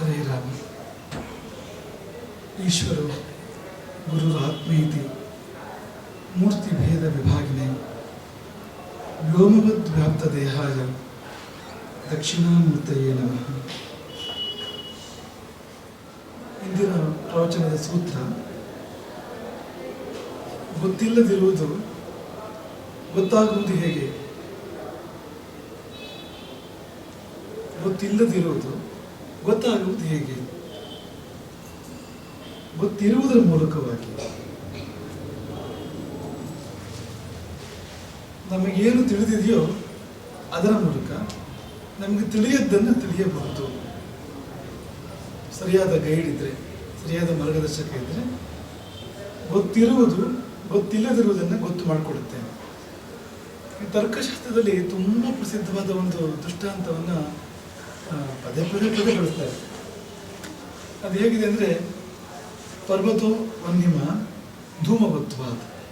ಹರೇ ರಾಮ. ಈಶ್ವರೋ ಗುರುರಾತ್ಮೇತಿ ಮೂರ್ತಿ ಭೇದ ವಿಭಾಗಿನೇ ವ್ಯೋಮವದ್ ವ್ಯಾಪ್ತ ದೇಹಾಯ ದಕ್ಷಿಣಾಮೂರ್ತಯೇ ನಮಃ. ಇಂದಿನ ಪ್ರವಚನದ ಸೂತ್ರ ಗೊತ್ತಿಲ್ಲದಿರುವುದು ಗೊತ್ತಾಗುವುದು ಹೇಗೆ? ಗೊತ್ತಿಲ್ಲದಿರುವುದು ಗೊತ್ತಾಗುವುದು ಹೇಗೆ? ಗೊತ್ತಿರುವುದರ ಮೂಲಕವಾಗಿ. ನಮಗೇನು ತಿಳಿದಿದೆಯೋ ಅದರ ಮೂಲಕ ನಮಗೆ ತಿಳಿಯದ್ದನ್ನು ತಿಳಿಯಬಹುದು. ಸರಿಯಾದ ಗೈಡ್ ಇದ್ರೆ, ಸರಿಯಾದ ಮಾರ್ಗದರ್ಶಕ ಇದ್ರೆ ಗೊತ್ತಿರುವುದು ಗೊತ್ತಿಲ್ಲದಿರುವುದನ್ನು ಗೊತ್ತು ಮಾಡಿಕೊಡುತ್ತೆ. ಈ ತರ್ಕಶಾಸ್ತ್ರದಲ್ಲಿ ತುಂಬ ಪ್ರಸಿದ್ಧವಾದ ಒಂದು ದೃಷ್ಟಾಂತವನ್ನು ಪದೇ ಪದೇ ಬಳಸ್ತಾರೆ. ಅದು ಹೇಗಿದೆ ಅಂದರೆ, ಪರ್ವತೋ ವನ್ಯಮ ಧೂಮವತ್ವ.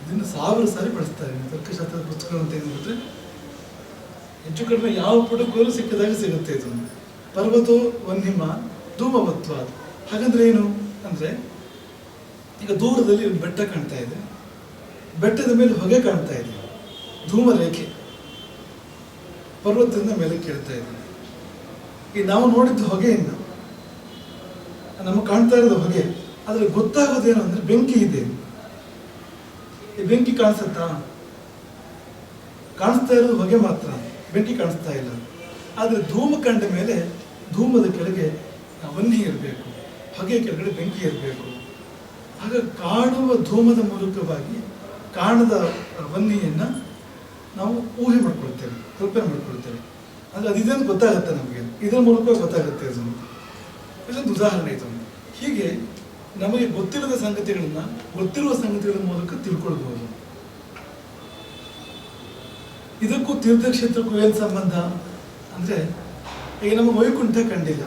ಇದನ್ನು 1000 ಸಾರಿ ಬಳಸ್ತಾರೆ ತರ್ಕಶಾಸ್ತ್ರದ ಪುಸ್ತಕ ಅಂತ ಹೇಳಿದ್ರೆ. ಹೆಚ್ಚು ಕಡಿಮೆ ಯಾವ ಪುಟಕ್ಕೂ ಸಿಕ್ಕಿದಾಗ ಸಿಗುತ್ತೆ ಇದು. ಪರ್ವತೋ ವನ್ಯಮ ಧೂಮವತ್ವ. ಹಾಗಂದ್ರೆ ಏನು ಅಂದರೆ, ಈಗ ದೂರದಲ್ಲಿ ಒಂದು ಬೆಟ್ಟ ಕಾಣ್ತಾ ಇದೆ, ಬೆಟ್ಟದ ಮೇಲೆ ಹೊಗೆ ಕಾಣ್ತಾ ಇದೆ, ಧೂಮ ರೇಖೆ ಪರ್ವತದಿಂದ ಮೇಲೆ ಕೇಳ್ತಾ ಇದೆ. ಈ ನಾವು ನೋಡಿದ್ದು ಹೊಗೆಯನ್ನು, ನಮಗೆ ಕಾಣ್ತಾ ಇರೋದು ಹೊಗೆ, ಆದರೆ ಗೊತ್ತಾಗೋದೇನು ಅಂದರೆ ಬೆಂಕಿ ಇದೆ. ಈ ಬೆಂಕಿ ಕಾಣಿಸುತ್ತಾ? ಕಾಣಿಸ್ತಾ ಇರೋದು ಹೊಗೆ ಮಾತ್ರ, ಬೆಂಕಿ ಕಾಣಿಸ್ತಾ ಇಲ್ಲ. ಆದರೆ ಧೂಮ ಕಂಡ ಮೇಲೆ ಧೂಮದ ಕೆಳಗೆ ವನ್ನಿ ಇರಬೇಕು, ಹೊಗೆ ಕೆಳಗಡೆ ಬೆಂಕಿ ಇರಬೇಕು. ಆಗ ಕಾಣುವ ಧೂಮದ ಮೂಲಕವಾಗಿ ಕಾಣದ ವನ್ನಿಯನ್ನು ನಾವು ಊಹೆ ಮಾಡ್ಕೊಳ್ತೇವೆ, ಕಲ್ಪನೆ ಮಾಡ್ಕೊಳ್ತೇವೆ. ಅಂದರೆ ಅದಿದೇನು ಗೊತ್ತಾಗುತ್ತೆ ನಮಗೆ, ಇದರ ಮೂಲಕ ಗೊತ್ತಾಗುತ್ತೆ. ಅದನ್ನು ಇದೊಂದು ಉದಾಹರಣೆ. ಇದು ಹೀಗೆ ನಮಗೆ ಗೊತ್ತಿರದ ಸಂಗತಿಗಳನ್ನು ಗೊತ್ತಿರುವ ಸಂಗತಿಗಳ ಮೂಲಕ ತಿಳ್ಕೊಳ್ಬಹುದು. ಇದಕ್ಕೂ ತೀರ್ಥಕ್ಷೇತ್ರಕ್ಕೂ ಏನು ಸಂಬಂಧ ಅಂದರೆ, ಈಗ ನಮಗೆ ವೈಕುಂಠ ಕಂಡಿಲ್ಲ,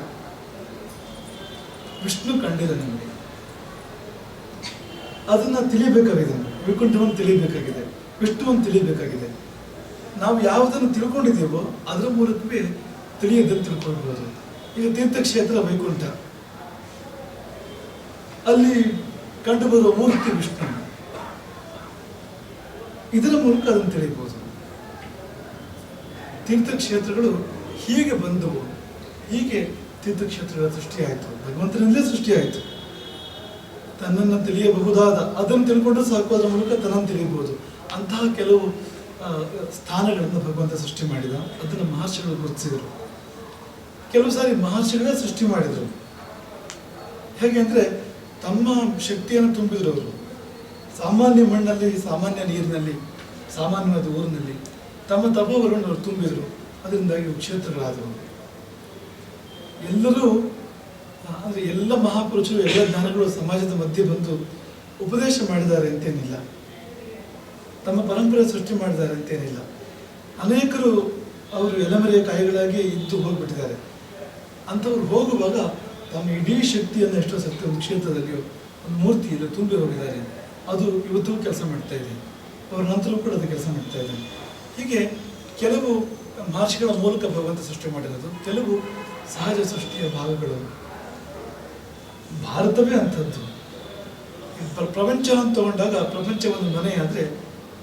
ವಿಷ್ಣು ಕಂಡಿಲ್ಲ, ನಮಗೆ ಅದನ್ನು ತಿಳಿಯಬೇಕಾಗಿದೆ. ವೈಕುಂಠವನ್ನು ತಿಳಿಯಬೇಕಾಗಿದೆ, ವಿಷ್ಣುವನ್ನು ತಿಳಿಯಬೇಕಾಗಿದೆ. ನಾವು ಯಾವುದನ್ನು ತಿಳ್ಕೊಂಡಿದ್ದೀವೋ ಅದರ ಮೂಲಕವೇ ತಿಳಿಯದನ್ನು ತಿಳ್ಕೊಳ್ಬೋದು. ಈಗ ತೀರ್ಥಕ್ಷೇತ್ರ ವೈಕುಂಠ, ಅಲ್ಲಿ ಕಂಡುಬರುವ ಮೂರ್ತಿ ವಿಷ್ಣು, ಇದರ ಮೂಲಕ ಅದನ್ನು ತಿಳಿಯಬಹುದು. ತೀರ್ಥಕ್ಷೇತ್ರಗಳು ಹೀಗೆ ಬಂದವು, ಹೀಗೆ ತೀರ್ಥಕ್ಷೇತ್ರಗಳ ಸೃಷ್ಟಿಯಾಯಿತು, ಭಗವಂತನಲ್ಲೇ ಸೃಷ್ಟಿಯಾಯಿತು. ತನ್ನನ್ನು ತಿಳಿಯಬಹುದಾದ ಅದನ್ನು ತಿಳ್ಕೊಂಡ್ರೆ ಸಾಕು, ಅದರ ಮೂಲಕ ತನ್ನನ್ನು ತಿಳಿಯಬಹುದು. ಅಂತಹ ಕೆಲವು ಸ್ಥಾನಗಳನ್ನು ಭಗವಂತ ಸೃಷ್ಟಿ ಮಾಡಿದ, ಅದನ್ನು ಮಹರ್ಷಿಗಳು ಗುರುತಿಸಿದರು. ಕೆಲವು ಸಾರಿ ಮಹರ್ಷಿಗಳೇ ಸೃಷ್ಟಿ ಮಾಡಿದರು. ಹೇಗೆ ಅಂದರೆ, ತಮ್ಮ ಶಕ್ತಿಯನ್ನು ತುಂಬಿದ್ರು ಅವರು. ಸಾಮಾನ್ಯ ಮಣ್ಣಲ್ಲಿ, ಸಾಮಾನ್ಯ ನೀರಿನಲ್ಲಿ, ಸಾಮಾನ್ಯವಾದ ಊರಿನಲ್ಲಿ ತಮ್ಮ ತಪೋವರನ್ನು ಅವರು ತುಂಬಿದರು. ಅದರಿಂದಾಗಿ ಕ್ಷೇತ್ರಗಳಾದವು. ಎಲ್ಲರೂ ಅಂದರೆ ಎಲ್ಲ ಮಹಾಪುರುಷರು, ಎಲ್ಲ ಜ್ಞಾನಗಳು ಸಮಾಜದ ಮಧ್ಯೆ ಬಂದು ಉಪದೇಶ ಮಾಡಿದ್ದಾರೆ ಅಂತೇನಿಲ್ಲ, ತಮ್ಮ ಪರಂಪರೆ ಸೃಷ್ಟಿ ಮಾಡಿದ್ದಾರೆ ಅಂತೇನಿಲ್ಲ. ಅನೇಕರು ಅವರು ಎಲೆಮರೆಯ ಕಾಯಿಗಳಾಗಿ ಇದ್ದು ಹೋಗ್ಬಿಟ್ಟಿದ್ದಾರೆ. ಅಂಥವ್ರು ಹೋಗುವಾಗ ತಮ್ಮ ಇಡೀ ಶಕ್ತಿಯನ್ನು ಎಷ್ಟೋ ಸತ್ಯ ಒಂದು ಕ್ಷೇತ್ರದಲ್ಲಿ ಒಂದು ಮೂರ್ತಿಯಲ್ಲಿ ತುಂಬಿ ಹೋಗಿದ್ದಾರೆ. ಅದು ಇವತ್ತು ಕೆಲಸ ಮಾಡ್ತಾ ಇದೆ, ಅವರ ನಂತರವೂ ಕೂಡ ಅದು ಕೆಲಸ ಮಾಡ್ತಾ ಇದೆ. ಹೀಗೆ ಕೆಲವು ಮಹರ್ಷಿಗಳ ಮೂಲಕ ಭಗವಂತ ಸೃಷ್ಟಿ ಮಾಡಿರೋದು, ಕೆಲವು ಸಹಜ ಸೃಷ್ಟಿಯ ಭಾಗಗಳು. ಭಾರತವೇ ಅಂಥದ್ದು. ಪ್ರಪಂಚ ಅಂತ ತಗೊಂಡಾಗ ಪ್ರಪಂಚ ಒಂದು ಮನೆ ಆದರೆ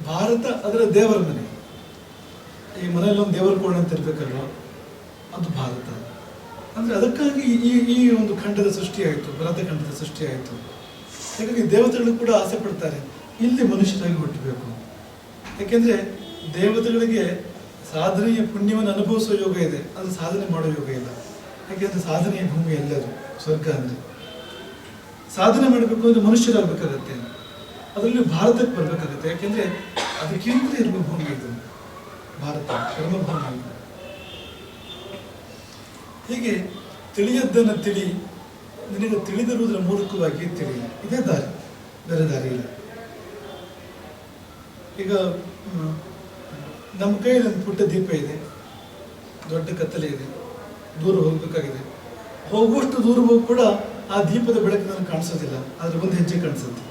ಭಾರತ ಅದರ ದೇವರ ಮನೆ. ಈ ಮನೆಯಲ್ಲಿ ಒಂದು ದೇವರ ಕೋಣೆ ಅಂತ ಇರಬೇಕಲ್ವ, ಅದು ಭಾರತ. ಅಂದರೆ ಅದಕ್ಕಾಗಿ ಈ ಒಂದು ಖಂಡದ ಸೃಷ್ಟಿಯಾಯಿತು, ಭಾರತ ಖಂಡದ ಸೃಷ್ಟಿಯಾಯಿತು. ಹಾಗಾಗಿ ದೇವತೆಗಳು ಕೂಡ ಆಸೆ ಪಡ್ತಾರೆ ಇಲ್ಲಿ ಮನುಷ್ಯರಾಗಿ ಹುಟ್ಟಬೇಕು. ಯಾಕೆಂದರೆ ದೇವತೆಗಳಿಗೆ ಸಾಧನೆಯ ಪುಣ್ಯವನ್ನು ಅನುಭವಿಸುವ ಯೋಗ ಇದೆ, ಅದು ಸಾಧನೆ ಮಾಡೋ ಯೋಗ ಇಲ್ಲ. ಯಾಕೆಂದರೆ ಸಾಧನೆಯ ಭೂಮಿ ಎಲ್ಲದು ಸ್ವರ್ಗ. ಅಂದರೆ ಸಾಧನೆ ಮಾಡಬೇಕು ಅಂದರೆ ಮನುಷ್ಯರಾಗಬೇಕಾಗತ್ತೆ, ಅದರಲ್ಲಿ ಭಾರತಕ್ಕೆ ಬರಬೇಕಾಗುತ್ತೆ. ಯಾಕೆಂದರೆ ಅದಕ್ಕಿಂತ ಇರುವ ಭೂಮಿ ಇದು ಭಾರತ, ಕರ್ಮಭೂಮಿ. ಹೀಗೆ ತಿಳಿಯದ್ದನ್ನು ತಿಳಿ, ನಿನಗೆ ತಿಳಿದಿರುವುದರ ಮೂಲಕವಾಗಿ ತಿಳಿ. ಇದೇ ದಾರಿ, ಬೇರೆ ದಾರಿ ಇಲ್ಲ. ಈಗ ನಮ್ಮ ಕೈಯಲ್ಲಿ ಒಂದು ಪುಟ್ಟ ದೀಪ ಇದೆ, ದೊಡ್ಡ ಕತ್ತಲೆ ಇದೆ, ದೂರ ಹೋಗಬೇಕಾಗಿದೆ. ಹೋಗುವಷ್ಟು ದೂರ ಹೋಗಿ ಕೂಡ ಆ ದೀಪದ ಬೆಳಕು ನನಗೆ ಕಾಣಿಸೋದಿಲ್ಲ, ಆದರೆ ಒಂದು ಹೆಜ್ಜೆ ಕಾಣಿಸುತ್ತೆ.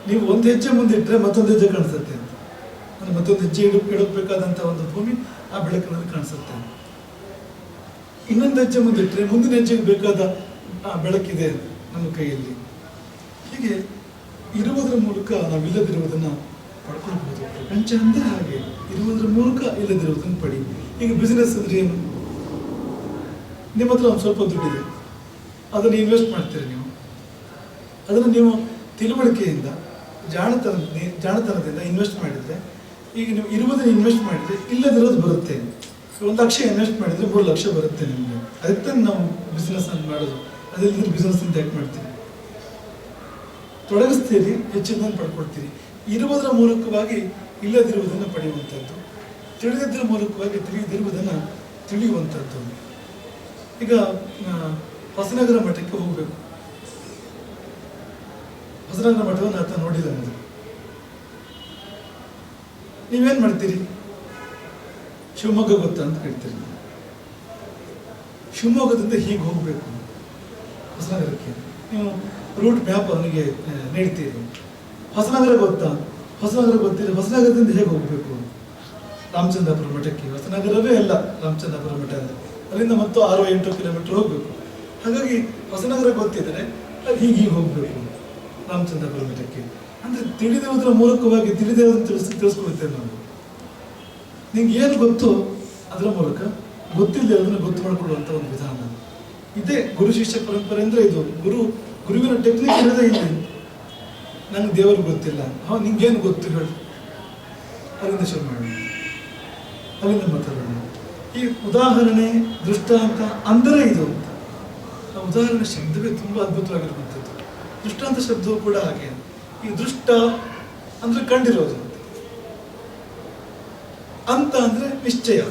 ನೀವು ಒಂದು ಹೆಜ್ಜೆ ಮುಂದಿಟ್ಟರೆ ಮತ್ತೊಂದು ಹೆಜ್ಜೆ ಕಾಣಿಸುತ್ತೆ ಅಂತ. ಅಂದರೆ ಮತ್ತೊಂದು ಹೆಜ್ಜೆ ಇಡೋಕ್ಬೇಕಾದಂಥ ಒಂದು ಭೂಮಿ ಆ ಬೆಳಕಿನಲ್ಲಿ ಕಾಣಿಸುತ್ತೆ. ಇನ್ನೊಂದು ಹೆಜ್ಜೆ ಮುಂದಿಟ್ಟರೆ ಮುಂದಿನ ಹೆಜ್ಜೆಗೆ ಬೇಕಾದ ಬೆಳಕಿದೆ ನಮ್ಮ ಕೈಯಲ್ಲಿ. ಹೀಗೆ ಇರುವುದರ ಮೂಲಕ ನಾವಿಲ್ಲದಿರುವುದನ್ನು ಪಡ್ಕೊಳ್ಬಹುದು. ಪ್ರಪಂಚ ಅಂದರೆ ಹಾಗೆ, ಇರುವುದರ ಮೂಲಕ ಇಲ್ಲದಿರುವುದನ್ನು ಪಡಿ. ಈಗ ಬಿಸ್ನೆಸ್ ಅಂದರೆ ಏನು? ನಿಮ್ಮ ಹತ್ರ ಒಂದು ಸ್ವಲ್ಪ ದುಡ್ಡಿದೆ, ಅದನ್ನು ಇನ್ವೆಸ್ಟ್ ಮಾಡ್ತೀರಿ ನೀವು. ಅದನ್ನು ನೀವು ತಿಳುವಳಿಕೆಯಿಂದ ಜಾಣತನದಿಂದ ಇನ್ವೆಸ್ಟ್ ಮಾಡಿದರೆ, ಈಗ ನೀವು ಇರುವುದನ್ನು ಇನ್ವೆಸ್ಟ್ ಮಾಡಿದರೆ ಇಲ್ಲದಿರೋದು ಬರುತ್ತೆ. 1 ಲಕ್ಷ ಇನ್ವೆಸ್ಟ್ ಮಾಡಿದರೆ 3 ಲಕ್ಷ ಬರುತ್ತೆ ನಿಮಗೆ. ಅದಕ್ಕೆ ನಾವು ಬಿಸ್ನೆಸ್ ಅಂತ ಮಾಡೋದು. ಅದಿಲ್ಲದ್ರೆ ಬಿಸ್ನೆಸ್ ಅಂತ ಯಾಕೆ ಮಾಡ್ತೀರಿ? ತೊಡಗಿಸ್ತೀರಿ, ಹೆಚ್ಚಿನದನ್ನು ಪಡ್ಕೊಳ್ತೀರಿ. ಇರುವುದರ ಮೂಲಕವಾಗಿ ಇಲ್ಲದಿರುವುದನ್ನು ಪಡೆಯುವಂಥದ್ದು, ತಿಳಿದಿದ್ದರ ಮೂಲಕವಾಗಿ ತಿಳಿದಿರುವುದನ್ನು ತಿಳಿಯುವಂಥದ್ದು. ಈಗ ಹೊಸನಗರ ಮಠಕ್ಕೆ ಹೋಗಬೇಕು. ಹೊಸನಗರ ಮಠವನ್ನು ಆತ ನೋಡಿಲ್ಲ ಅನ್ನೋದು. ನೀವೇನು ಮಾಡ್ತೀರಿ? ಶಿವಮೊಗ್ಗ ಗೊತ್ತಾ ಅಂತ ಕೇಳ್ತೀರಿ. ಶಿವಮೊಗ್ಗದಿಂದ ಹೀಗೆ ಹೋಗಬೇಕು ಹೊಸನಗರಕ್ಕೆ. ನೀವು ರೂಟ್ ಮ್ಯಾಪ್ ಅವನಿಗೆ ನೀಡ್ತೀರಿ. ಹೊಸನಗರ ಗೊತ್ತಾ? ಹೊಸನಗರ ಗೊತ್ತಿಲ್ಲ. ಹೊಸನಗರದಿಂದ ಹೇಗೆ ಹೋಗಬೇಕು? ರಾಮಚಂದ್ರಾಪುರ ಮಠಕ್ಕೆ. ಹೊಸನಗರವೇ ಅಲ್ಲ ರಾಮಚಂದ್ರಾಪುರ ಮಠ ಅಂದರೆ, ಅಲ್ಲಿಂದ ಮತ್ತು 6-8 ಕಿಲೋಮೀಟರ್ ಹೋಗಬೇಕು. ಹಾಗಾಗಿ ಹೊಸನಗರ ಗೊತ್ತಿದ್ದರೆ ಅದು ಹೀಗೆ ಹೋಗಬೇಕು ರಾಮಚಂದ್ರಾಪುರ ಮಠಕ್ಕೆ. ಅಂದರೆ ತಿಳಿದಿರುವುದರ ಮೂಲಕವಾಗಿ ತಿಳಿದಿರೋದನ್ನು ತಿಳಿಸ್ಕೊಳ್ತೇವೆ ನಾವು. ನಿಮ್ಗೆ ಏನು ಗೊತ್ತು ಅದರ ಮೂಲಕ ಗೊತ್ತಿಲ್ಲದನ್ನು ಗೊತ್ತು ಮಾಡಿಕೊಳ್ಳುವಂಥ ಒಂದು ವಿಧಾನ. ಇದೇ ಗುರು ಶಿಷ್ಯ ಪರಂಪರೆ ಅಂದರೆ. ಇದು ಗುರುವಿನ ಟೆಕ್ನಿಕ್ ಇರೋದೇ ಇಲ್ಲಿ. ನನಗೆ ದೇವರು ಗೊತ್ತಿಲ್ಲ, ನಿಂಗೇನು ಗೊತ್ತು ಹೇಳಿ, ಅಲ್ಲಿಂದ ಶುರು ಮಾಡೋಣ, ಅಲ್ಲಿಂದ ಮಾತಾಡೋಣ. ಈ ಉದಾಹರಣೆ ದೃಷ್ಟಾಂತ ಅಂದರೆ ಇದು ಅಂತ. ಆ ಉದಾಹರಣೆ ಶಬ್ದವೇ ತುಂಬ ಅದ್ಭುತವಾಗಿರುವಂಥದ್ದು. ದೃಷ್ಟಾಂತ ಶಬ್ದವು ಕೂಡ ಹಾಗೆ. ಈ ದೃಷ್ಟ ಅಂದರೆ ಕಂಡಿರೋದು, ಅಂತ ಅಂದರೆ ನಿಶ್ಚಯ.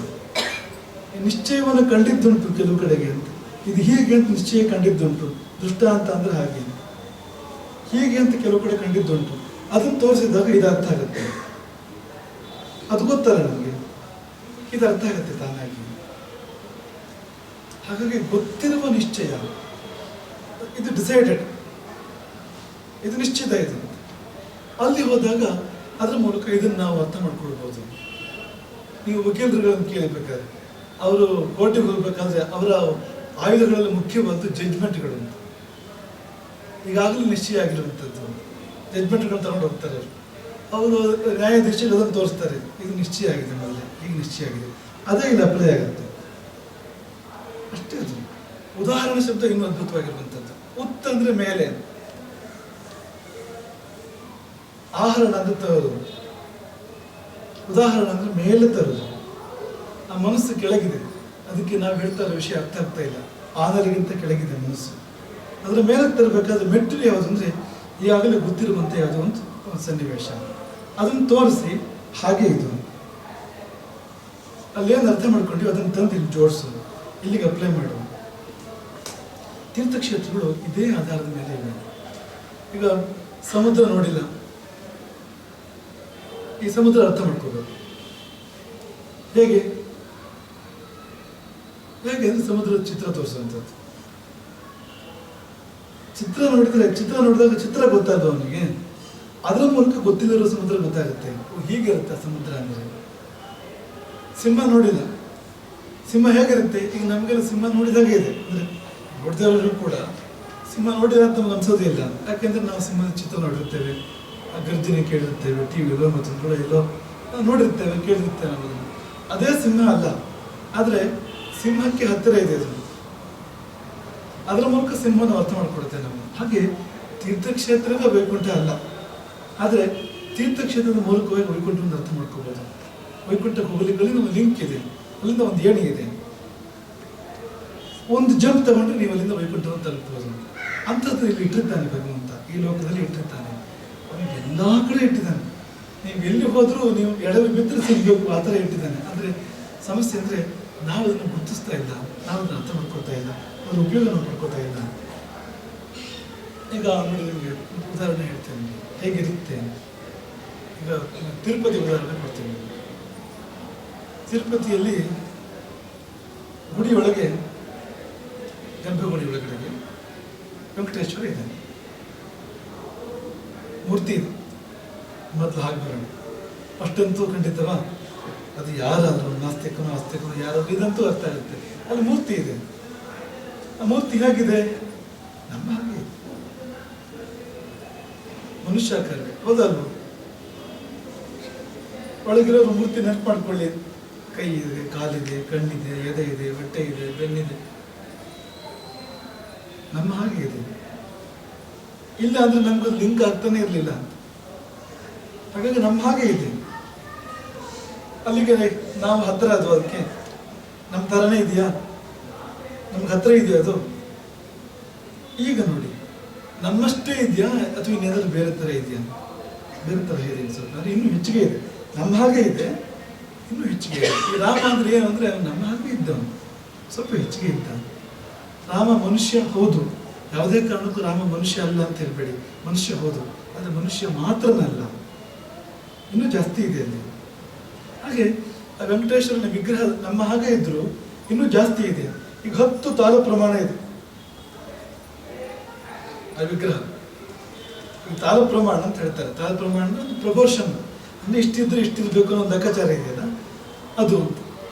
ನಿಶ್ಚಯವನ್ನು ಕಂಡಿದ್ದುಂಟು ಕೆಲವು ಕಡೆಗೆ ಅಂತ. ಇದು ಹೀಗೆ ಅಂತ ನಿಶ್ಚಯ ಕಂಡಿದ್ದುಂಟು. ದೃಷ್ಟಾಂತ ಅಂದರೆ ಹಾಗೆ, ಹೀಗೆ ಅಂತ ಕೆಲವು ಕಡೆ ಕಂಡಿದ್ದುಂಟು. ಅದನ್ನು ತೋರಿಸಿದಾಗ ಇದು ಅರ್ಥ ಆಗುತ್ತೆ. ಅದು ಗೊತ್ತಲ್ಲ ನಮಗೆ, ಇದು ಅರ್ಥ ಆಗುತ್ತೆ ತಾನಾಗಿ. ಹಾಗಾಗಿ ಗೊತ್ತಿರುವ ನಿಶ್ಚಯ, ಇದು ಡಿಸೈಡೆಡ್, ಇದು ನಿಶ್ಚಿತ. ಇದು ಅಲ್ಲಿ ಹೋದಾಗ ಅದರ ಮೂಲಕ ಇದನ್ನು ನಾವು ಅರ್ಥ ಮಾಡ್ಕೊಳ್ಬೋದು. ನೀವು ವಕೀಲರುಗಳನ್ನು ಕೇಳಬೇಕಾದ್ರೆ, ಅವರು ಕೋರ್ಟಿಗೆ ಹೋಗ್ಬೇಕಾದ್ರೆ ಅವರ ಆಯುಧಗಳಲ್ಲಿ ಮುಖ್ಯವಾದ ಜಡ್ಜ್ಮೆಂಟ್ಗಳು ಅಂತ. ಈಗಾಗಲೇ ನಿಶ್ಚಯ ಆಗಿರುವಂಥದ್ದು ಜಡ್ಜ್ಮೆಂಟ್ಗಳು ತಗೊಂಡು ಹೋಗ್ತಾರೆ. ಅವರು ನ್ಯಾಯಾಧೀಶರು ಅದನ್ನು ತೋರಿಸ್ತಾರೆ, ಇದು ನಿಶ್ಚಯ ಆಗಿದೆ, ಮೊದಲೇ ಈಗ ನಿಶ್ಚಯ ಆಗಿದೆ. ಅದೇ ಇಲ್ಲಿ ಅಪ್ಲೈ ಆಗುತ್ತೆ ಅಷ್ಟೇ. ಅದು ಉದಾಹರಣೆ ಶಬ್ದ ಇನ್ನೂ ಅದ್ಭುತವಾಗಿರುವಂಥದ್ದು. ಉತ್ ಅಂದರೆ ಮೇಲೆ, ಆಹರಣ ಅಂದರೆ ತರೋದು, ಉದಾಹರಣೆ ಅಂದರೆ ಮೇಲೆ ತರೋದು. ಆ ಮನಸ್ಸು ಕೆಳಗಿದೆ, ಅದಕ್ಕೆ ನಾವು ಹೇಳ್ತಾ ಇರೋ ವಿಷಯ ಅರ್ಥ ಆಗ್ತಾ ಇಲ್ಲ. ಆನರಿಗಿಂತ ಕೆಳಗಿದೆ ಮನಸ್ಸು. ಅದರ ಮೇಲೆ ತರಬೇಕಾದ್ರೆ ಮೆಟ್ಟಿಲು ಯಾವುದು ಅಂದರೆ ಈಗಾಗಲೇ ಗೊತ್ತಿರುವಂಥ ಯಾವುದೋ ಒಂದು ಸನ್ನಿವೇಶ, ಅದನ್ನು ತೋರಿಸಿ ಹಾಗೆ ಇದು ಅಲ್ಲೇನು ಅರ್ಥ ಮಾಡ್ಕೊಂಡು ಅದನ್ನು ತಂದು ಇಲ್ಲಿ ಜೋಡಿಸು, ಇಲ್ಲಿಗೆ ಅಪ್ಲೈ ಮಾಡು. ತೀರ್ಥಕ್ಷೇತ್ರಗಳು ಇದೇ ಆಧಾರದ ಮೇಲೆ ಇವೆ. ಈಗ ಸಮುದ್ರ ನೋಡಿಲ್ಲ, ಈ ಸಮುದ್ರ ಅರ್ಥ ಮಾಡ್ಕೋಬೇಕು. ಹೇಗೆ ಹೇಗೆ ಅಂದರೆ ಸಮುದ್ರದ ಚಿತ್ರ ತೋರಿಸುವಂಥದ್ದು. ಚಿತ್ರ ನೋಡಿದಾಗ ಚಿತ್ರ ಗೊತ್ತಾಗಲ್ಲ ಅವನಿಗೆ, ಅದರ ಮೂಲಕ ಗೊತ್ತಿಲ್ಲರೋ ಸಮುದ್ರ ಗೊತ್ತಾಗುತ್ತೆ. ಹೀಗಿರುತ್ತೆ ಸಮುದ್ರ ಅಂದರೆ. ಸಿಂಹ ನೋಡಿಲ್ಲ, ಸಿಂಹ ಹೇಗಿರುತ್ತೆ? ಈಗ ನಮಗೆಲ್ಲ ಸಿಂಹ ನೋಡಿದಾಗೆ ಇದೆ. ಅಂದರೆ ನೋಡಿದವರು ಕೂಡ ಸಿಂಹ ನೋಡಿದ ಅಂತ ನಮ್ಗೆ ಅನ್ಸೋದೇ ಇಲ್ಲ. ಯಾಕೆಂದ್ರೆ ನಾವು ಸಿಂಹದ ಚಿತ್ರ ನೋಡಿರ್ತೇವೆ, ಗರ್ಜನೆ ಕೇಳಿರ್ತೇವೆ, ಟಿವಿಯಲ್ಲೋ ಮತ್ತು ಕೂಡ ಎಲ್ಲೋ ನೋಡಿರ್ತೇವೆ, ಕೇಳಿರ್ತೇವೆ. ನಮ್ಮದನ್ನು ಅದೇ ಸಿಂಹ ಅಲ್ಲ, ಆದರೆ ಸಿಂಹಕ್ಕೆ ಹತ್ತಿರ ಇದೆ ಅದು. ಅದರ ಮೂಲಕ ಸಿಂಹವನ್ನು ಅರ್ಥ ಮಾಡ್ಕೊಡುತ್ತೆ ನಾವು. ಹಾಗೆ ತೀರ್ಥಕ್ಷೇತ್ರದ ವೈಕುಂಠ ಅಲ್ಲ, ಆದರೆ ತೀರ್ಥಕ್ಷೇತ್ರದ ಮೂಲಕವಾಗಿ ವೈಕುಂಠವನ್ನು ಅರ್ಥ ಮಾಡ್ಕೋಬೋದು. ವೈಕುಂಠಕ್ಕೆ ಹೋಗಲಿಕ್ಕೆ ನಮ್ಮ ಲಿಂಕ್ ಇದೆ, ಅಲ್ಲಿಂದ ಒಂದು ಏಣಿ ಇದೆ. ಒಂದು ಜಂಪ್ ತಗೊಂಡ್ರೆ ನೀವು ಅಲ್ಲಿಂದ ವೈಕುಂಠವನ್ನು ತಲುಪಬಹುದು. ಅಂಥದ್ದು ಇಲ್ಲಿ ಇಟ್ಟಿರ್ತಾನೆ ಭಗವಂತ, ಈ ಲೋಕದಲ್ಲಿ ಇಟ್ಟಿರ್ತಾನೆ. ಅವನಿಗೆ ಎಲ್ಲ ಕಡೆ ಇಟ್ಟಿದ್ದಾನೆ. ನೀವು ಎಲ್ಲಿ ಹೋದರೂ ನೀವು ಎಡವಿ ಬಿದ್ದರೆ ಸಿಗಬೇಕು, ಆ ಥರ ಇಟ್ಟಿದ್ದಾನೆ. ಅಂದರೆ ಸಮಸ್ಯೆ ಅಂದರೆ ನಾವು ಅದನ್ನು ಗುರುತಿಸ್ತಾ ಇಲ್ಲ, ನಾವು ಅದನ್ನು ಅರ್ಥ ಮಾಡ್ಕೊಳ್ತಾ ಇಲ್ಲ, ಅದ್ರ ಉಪಯೋಗ ಮಾಡ್ಕೊಳ್ತಾ ಇಲ್ಲ. ಈಗ ನೋಡಿ, ನಿಮಗೆ ಉದಾಹರಣೆ ಹೇಳ್ತೇನೆ ಹೇಗಿರುತ್ತೆ. ಈಗ ತಿರುಪತಿ ಉದಾಹರಣೆ ಕೊಡ್ತೇನೆ. ತಿರುಪತಿಯಲ್ಲಿ ಗುಡಿಯೊಳಗೆ, ಗರ್ಭಗುಡಿ ಒಳಗಡೆಗೆ ವೆಂಕಟೇಶ್ವರ ಇದ್ದಾನೆ, ಮೂರ್ತಿ ಇದೆ. ಮೊದಲು ಹಾಗೆ ಬರೋಣ. ಅಷ್ಟಂತೂ ಖಂಡಿತವಾ ಅದು ಯಾರಾದರೂ ನಾಸ್ತಿಕನೋ ಆಸ್ತಿಕನೋ ಯಾರಾದರೂ ಇದಂತೂ ಅರ್ಥ ಆಗುತ್ತೆ. ಅಲ್ಲಿ ಮೂರ್ತಿ ಇದೆ. ಆ ಮೂರ್ತಿ ಹೇಗಿದೆ? ನಮ್ಮ ಹಾಗೆ ಮನುಷ್ಯಾಕಾರ, ಹೌದಲ್ವ? ಒಳಗಿರೋರು ಮೂರ್ತಿ ನೆನಪು ಮಾಡ್ಕೊಳ್ಳಿ. ಕೈ ಇದೆ, ಕಾಲಿದೆ, ಕಣ್ಣಿದೆ, ಎದೆ ಇದೆ, ಹೊಟ್ಟೆ ಇದೆ, ಬೆನ್ನಿದೆ. ನಮ್ಮ ಹಾಗೆ ಇದೆ. ಇಲ್ಲ ಅಂದ್ರೆ ನಮ್ಗೊಂದು ಲಿಂಕ್ ಆಗ್ತಾನೆ ಇರಲಿಲ್ಲ. ಹಾಗಾಗಿ ನಮ್ಮ ಹಾಗೆ ಇದೆ. ಅಲ್ಲಿಗೆ ನಾವು ಹತ್ರ ಅದು ಅದಕ್ಕೆ ನಮ್ಮ ಥರನೇ ಇದೆಯಾ? ನಮ್ಗೆ ಹತ್ರ ಇದೆಯಾ ಅದು? ಈಗ ನೋಡಿ, ನಮ್ಮಷ್ಟೇ ಇದೆಯಾ ಅಥವಾ ಇನ್ನೇನಾದ್ರೂ ಬೇರೆ ಥರ ಇದೆಯಾ? ಬೇರೆ ಥರ ಇದೆ ಸ್ವಲ್ಪ, ಅಂದರೆ ಇನ್ನೂ ಹೆಚ್ಚಿಗೆ ಇದೆ. ನಮ್ಮ ಹಾಗೆ ಇದೆ, ಇನ್ನೂ ಹೆಚ್ಚಿಗೆ ಇದೆ. ಈ ರಾಮ ಅಂದ್ರೆ ಏನು ಅಂದರೆ ನಮ್ಮ ಹಾಗೆ ಇದ್ದವನು, ಸ್ವಲ್ಪ ಹೆಚ್ಚಿಗೆ ಇದ್ದ. ರಾಮ ಮನುಷ್ಯ ಹೌದು, ಯಾವುದೇ ಕಾರಣಕ್ಕೂ ರಾಮ ಮನುಷ್ಯ ಅಲ್ಲ ಅಂತ ಹೇಳ್ಬೇಡಿ. ಮನುಷ್ಯ ಹೌದು, ಆದರೆ ಮನುಷ್ಯ ಮಾತ್ರನಲ್ಲ, ಇನ್ನೂ ಜಾಸ್ತಿ ಇದೆ ಅಲ್ಲಿ. ಹಾಗೆ ಆ ವೆಂಕಟೇಶ್ವರನ ವಿಗ್ರಹ ನಮ್ಮ ಹಾಗೆ ಇದ್ರು ಇನ್ನೂ ಜಾಸ್ತಿ ಇದೆ. ಈಗ 10 ತಾಲ ಪ್ರಮಾಣ ಇದೆ ಆ ವಿಗ್ರಹ. ಈ ತಾಲ ಪ್ರಮಾಣ ಅಂತ ಹೇಳ್ತಾರೆ. ತಾಲ ಪ್ರಮಾಣ ಒಂದು ಪ್ರಪೋರ್ಷನ್, ಅಂದ್ರೆ ಇಷ್ಟಿದ್ರೆ ಇಷ್ಟಿರ್ಬೇಕು ಅನ್ನೋ ಲೆಕ್ಕಾಚಾರ ಇದೆಯಲ್ಲ, ಅದು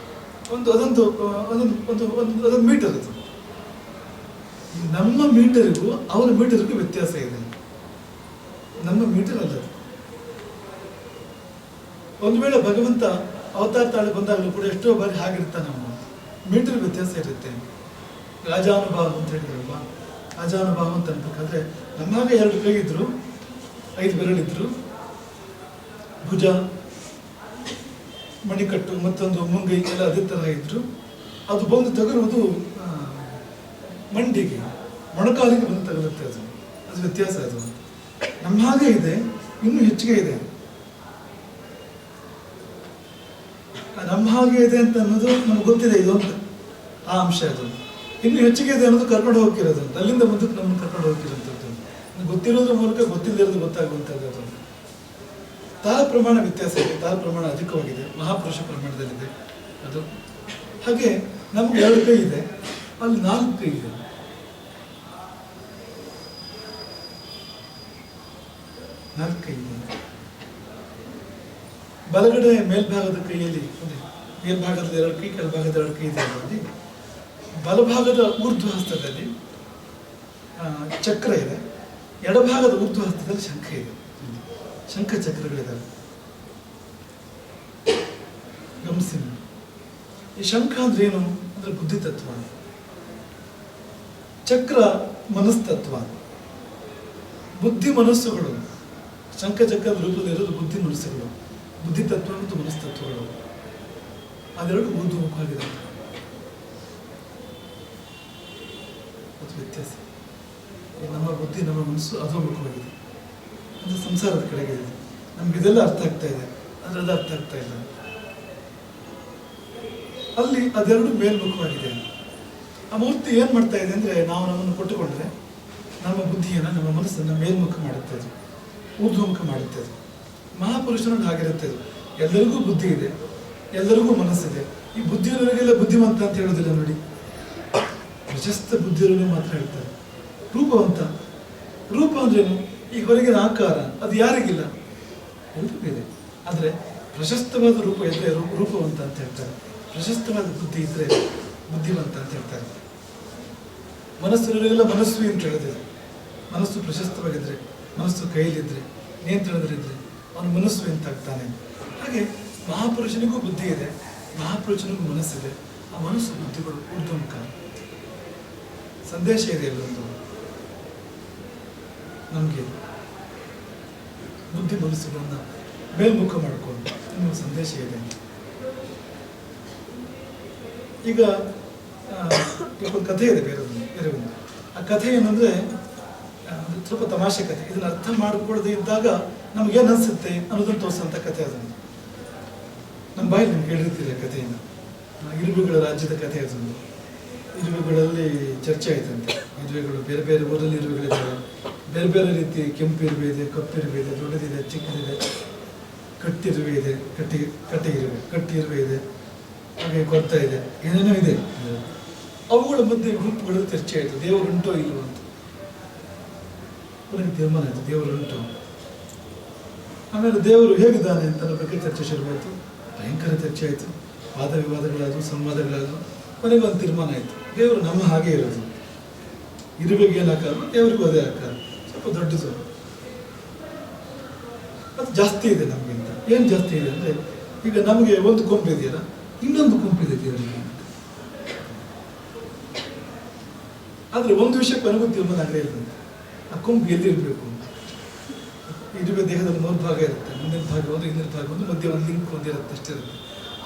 ಅದೊಂದು ಮೀಟರ್. ಅದು ನಮ್ಮ ಮೀಟರ್ಗೂ ಅವರ ಮೀಟರ್ಗೂ ವ್ಯತ್ಯಾಸ ಇದೆ. ನಮ್ಮ ಮೀಟರ್ ಅಲ್ಲ. ಒಂದು ವೇಳೆ ಭಗವಂತ ಅವತಾರ ತಾಳಿ ಬಂದಾಗಲೂ ಕೂಡ ಎಷ್ಟೋ ಬಾರಿ ಹಾಗಿರ್ತಾನೆ, ನಮ್ಮ ಮೀಟರ್ ವ್ಯತ್ಯಾಸ ಇರುತ್ತೆ. ರಾಜಾನುಭಾವ ಅಂತ ಹೇಳಿದ್ರಲ್ವಾ, ರಾಜಾನುಭಾವ ಅಂತ ಅನ್ಬೇಕಾದ್ರೆ ನಮ್ಮ ಹಾಗೆ 2 ಕೈ ಇದ್ರು, 5 ಬೆರಳಿದ್ರು, ಭುಜ, ಮಣಿಕಟ್ಟು, ಮತ್ತೊಂದು ಮುಂಗೈ ಎಲ್ಲ ಅದೇ ಥರ ಇದ್ರು. ಅದು ಬಂದು ತಗಲುವುದು ಮಂಡಿಗೆ, ಮೊಣಕಾಲಿಗೆ ಬಂದು ತಗಲುತ್ತೆ. ಅದು ವ್ಯತ್ಯಾಸ. ಅದು ನಮ್ಮ ಹಾಗೆ ಇದೆ, ಇನ್ನೂ ಹೆಚ್ಚಿಗೆ ಇದೆ. ನಮ್ಮ ಹಾಗೆ ಇದೆ ಅಂತ ಅನ್ನೋದು ನಮ್ಗೆ ಗೊತ್ತಿದೆ, ಇದು ಅಂತ ಆ ಅಂಶ. ಅದು ಇನ್ನು ಹೆಚ್ಚಿಗೆ ಇದೆ ಅನ್ನೋದು ಕರ್ಕೊಂಡು ಹೋಗ್ತಿರೋದು ಅಂತ, ಅಲ್ಲಿಂದ ಮುಂದಕ್ಕೆ ನಮ್ಮನ್ನು ಕರ್ಕೊಂಡು ಹೋಗ್ತಿರೋಂಥದ್ದು. ಗೊತ್ತಿರೋದ್ರ ಮೂಲಕ ಗೊತ್ತಿಲ್ಲದಿರೋದು ಗೊತ್ತಾಗುವಂಥದ್ದು. ಅದು ತಾಳ ಪ್ರಮಾಣ ವ್ಯತ್ಯಾಸ ಇದೆ, ತಾಳ ಪ್ರಮಾಣ ಅಧಿಕವಾಗಿದೆ, ಮಹಾಪುರುಷ ಪ್ರಮಾಣದಲ್ಲಿದೆ ಅದು. ಹಾಗೆ ನಮ್ಗೆ 2 ಕೈ ಇದೆ, ಅಲ್ಲಿ 4 ಕೈ ಇದೆ. ಬಲಗಡೆ ಮೇಲ್ಭಾಗದ ಕೈಯಲ್ಲಿ, ಮೇಲ್ಭಾಗದಲ್ಲಿ 2 ಕೈ, ಕೆಳಭಾಗದ 2 ಕೈ ಇದೆ ಅಲ್ಲಿ. ಬಲಭಾಗದ ಊರ್ಧ್ವ ಹಸ್ತದಲ್ಲಿ ಚಕ್ರ ಇದೆ, ಎಡಭಾಗದ ಊರ್ಧ್ವ ಹಸ್ತದಲ್ಲಿ ಶಂಖ ಇದೆ. ಶಂಖ ಚಕ್ರಗಳಿದ್ದಾವೆ. ಗಮನಿಸಿ. ಈ ಶಂಖ ಅಂದ್ರೆ ಏನು ಅಂದ್ರೆ ಬುದ್ಧಿ ತತ್ವ, ಚಕ್ರ ಮನಸ್ತತ್ವ. ಬುದ್ಧಿ ಮನಸ್ಸುಗಳು ಶಂಖ ಚಕ್ರದ ರೂಪದಲ್ಲಿರೋದು ಬುದ್ಧಿ ಮನಸ್ಸುಗಳು, ಬುದ್ಧಿ ತತ್ವ ಮತ್ತು ಮನಸ್ತತ್ವಗಳು. ಅದೆರಡು ಊರ್ಧ್ವಮುಖವಾಗಿದೆ. ಅದು ವ್ಯತ್ಯಾಸ. ನಮ್ಮ ಬುದ್ಧಿ, ನಮ್ಮ ಮನಸ್ಸು ಅಧೋಮುಖವಾಗಿದೆ, ಅದು ಸಂಸಾರದ ಕಡೆಗೆ ಇದೆ. ನಮ್ಗೆ ಇದೆಲ್ಲ ಅರ್ಥ ಆಗ್ತಾ ಇದೆ, ಆದರೆ ಅದು ಅರ್ಥ ಆಗ್ತಾ ಇಲ್ಲ. ಅಲ್ಲಿ ಅದೆರಡು ಮೇಲ್ಮುಖವಾಗಿದೆ. ಆ ಮೂರ್ತಿ ಏನ್ ಮಾಡ್ತಾ ಇದೆ ಅಂದ್ರೆ, ನಾವು ನಮ್ಮನ್ನು ಕೊಟ್ಟುಕೊಂಡ್ರೆ ನಮ್ಮ ಬುದ್ಧಿಯನ್ನು, ನಮ್ಮ ಮನಸ್ಸನ್ನು ಮೇಲ್ಮುಖ ಮಾಡುತ್ತೆ, ಅದು ಊರ್ಧ್ವಮುಖ ಮಾಡುತ್ತೆ. ಅದು ಮಹಾಪುರುಷನಲ್ಲಿ ಹಾಗಿರುತ್ತೆ. ಅದು ಎಲ್ಲರಿಗೂ ಬುದ್ಧಿ ಇದೆ, ಎಲ್ಲರಿಗೂ ಮನಸ್ಸಿದೆ. ಈ ಬುದ್ಧಿಯವರಿಗೆಲ್ಲ ಬುದ್ಧಿವಂತ ಅಂತ ಹೇಳೋದಿಲ್ಲ ನೋಡಿ, ಪ್ರಶಸ್ತ ಬುದ್ಧಿಯವರಿಗೆ ಮಾತ್ರ ಹೇಳ್ತಾರೆ. ರೂಪವಂತ, ರೂಪ ಅಂದ್ರೇನು? ಈ ಹೊರಗಿನ ಆಕಾರ ಅದು ಯಾರಿಗಿಲ್ಲ, ಎಲ್ರಿಗೂ ಇದೆ. ಆದರೆ ಪ್ರಶಸ್ತವಾದ ರೂಪ ಇದ್ರೆ ರೂಪವಂತ ಅಂತ ಹೇಳ್ತಾರೆ, ಪ್ರಶಸ್ತವಾದ ಬುದ್ಧಿ ಇದ್ರೆ ಬುದ್ಧಿವಂತ ಅಂತ ಹೇಳ್ತಾರೆ. ಮನಸ್ಸಿನವರಿಗೆಲ್ಲ ಮನಸ್ವಿ ಅಂತ ಹೇಳಿದ್ರೆ, ಮನಸ್ಸು ಪ್ರಶಸ್ತವಾಗಿದ್ರೆ, ಮನಸ್ಸು ಕೈಲಿದ್ರೆ, ನಿಯಂತ್ರಣದಲ್ಲಿದ್ರೆ ಅವನು ಮನಸ್ಸು ಅಂತ ಆಗ್ತಾನೆ. ಹಾಗೆ ಮಹಾಪುರುಷನಿಗೂ ಬುದ್ಧಿ ಇದೆ, ಮಹಾಪುರುಷನಿಗೂ ಮನಸ್ಸಿದೆ. ಆ ಮನಸ್ಸು ಬುದ್ಧಿಗಳು ಊರ್ಧ್ವಮುಖ. ಸಂದೇಶ ಇದೆ ಇಲ್ಲೊಂದು, ನಮಗೆ ಬುದ್ಧಿ ಮನಸ್ಸುಗಳನ್ನ ಮೇಲ್ಮುಖ ಮಾಡಿಕೊಂಡು ಇನ್ನೊಂದು ಸಂದೇಶ ಇದೆ. ಈಗ ಒಂದು ಕಥೆ ಇದೆ, ಬೇರೆ ಒಂದು. ಆ ಕಥೆ ಏನಂದ್ರೆ ಸ್ವಲ್ಪ ತಮಾಷೆ ಕಥೆ. ಇದನ್ನ ಅರ್ಥ ಮಾಡಿಕೊಳ್ಳದೆ ಇದ್ದಾಗ ನಮ್ಗೇನು ಅನ್ಸುತ್ತೆ ಅನ್ನೋದನ್ನು ತೋರಿಸಂತ ಕಥೆ. ಅದನ್ನು ನಮ್ಮ ಬಾಯಿ ನಿಮ್ಗೆ ಹೇಳಿರ್ತೀರಿ ಕಥೆಯನ್ನು. ಇರುವೆಗಳ ರಾಜ್ಯದ ಕಥೆ ಅದೊಂದು. ಇರುವೆಗಳಲ್ಲಿ ಚರ್ಚೆ ಆಯ್ತಂತೆ. ಇರುವೆಗಳು ಬೇರೆ ಬೇರೆ ಊರಲ್ಲಿ ಇರುವೆಗಳಿದ್ದಾವೆ, ಬೇರೆ ಬೇರೆ ರೀತಿ. ಕೆಂಪು ಇರುವೆ ಇದೆ, ಕಪ್ಪು ಇರುವೆ ಇದೆ, ದೊಡ್ಡದಿದೆ, ಚಿಕ್ಕದಿದೆ, ಕಟ್ಟಿರುವೆ ಇದೆ, ಕಟ್ಟಿ ಇರುವೆ ಇದೆ, ಹಾಗೆ ಕೊರ್ತಾ ಇದೆ, ಏನೇನೋ ಇದೆ. ಅವುಗಳ ಮಧ್ಯೆ ಗುಂಪುಗಳಲ್ಲಿ ಚರ್ಚೆ ಆಯಿತು, ದೇವರು ಉಂಟೋ ಇಲ್ವೋ ಅಂತ. ಅವನಿಗೆ ತೀರ್ಮಾನ ಆಯಿತು, ದೇವರು ಉಂಟು. ಆಮೇಲೆ ದೇವರು ಹೇಗಿದ್ದಾನೆ ಅಂತ ಬಗ್ಗೆ ಚರ್ಚೆ ಶುರುವಾಯಿತು. ಭಯಂಕರ ಚರ್ಚೆ ಆಯಿತು, ವಾದ ವಿವಾದಗಳಾದವು, ಸಂವಾದಗಳಾದವು. ಕೊನೆಗೆ ಒಂದು ತೀರ್ಮಾನ ಆಯಿತು, ದೇವರು ನಮ್ಮ ಹಾಗೆ ಇರೋದು, ಇರುವೆಗೆ ಏನು ಆಕಾರ ದೇವರಿಗೂ ಅದೇ ಆಕಾರ, ಸ್ವಲ್ಪ ದೊಡ್ಡದು. ಅದು ಜಾಸ್ತಿ ಇದೆ ನಮಗಿಂತ. ಏನು ಜಾಸ್ತಿ ಇದೆ ಅಂದರೆ, ಈಗ ನಮಗೆ ಒಂದು ಕೊಂಪು ಇದೆಯಲ್ಲ, ಇನ್ನೊಂದು ಕೊಂಪಿದೆ ದೇವರಿಗೆ. ಆದರೆ ಒಂದು ವಿಷಯಕ್ಕೆ ನನಗೂ ತೀರ್ಮಾನ ಆಗಲೇ ಇಲ್ಲಂತೆ, ಆ ಕೊಂಪು ಎಲ್ಲಿರಬೇಕು. ಇರುವೆ ದೇಹದಲ್ಲಿ 3 ಭಾಗ ಇರುತ್ತೆ, ಮುಂದಿನ ಭಾಗ ಒಂದು, ಹಿಂದಿನ ಭಾಗ ಒಂದು, ಮಧ್ಯೆ ಒಂದು ಲಿಂಕ್ ಒಂದಿರುತ್ತೆ, ಅಷ್ಟೇ ಇರುತ್ತೆ.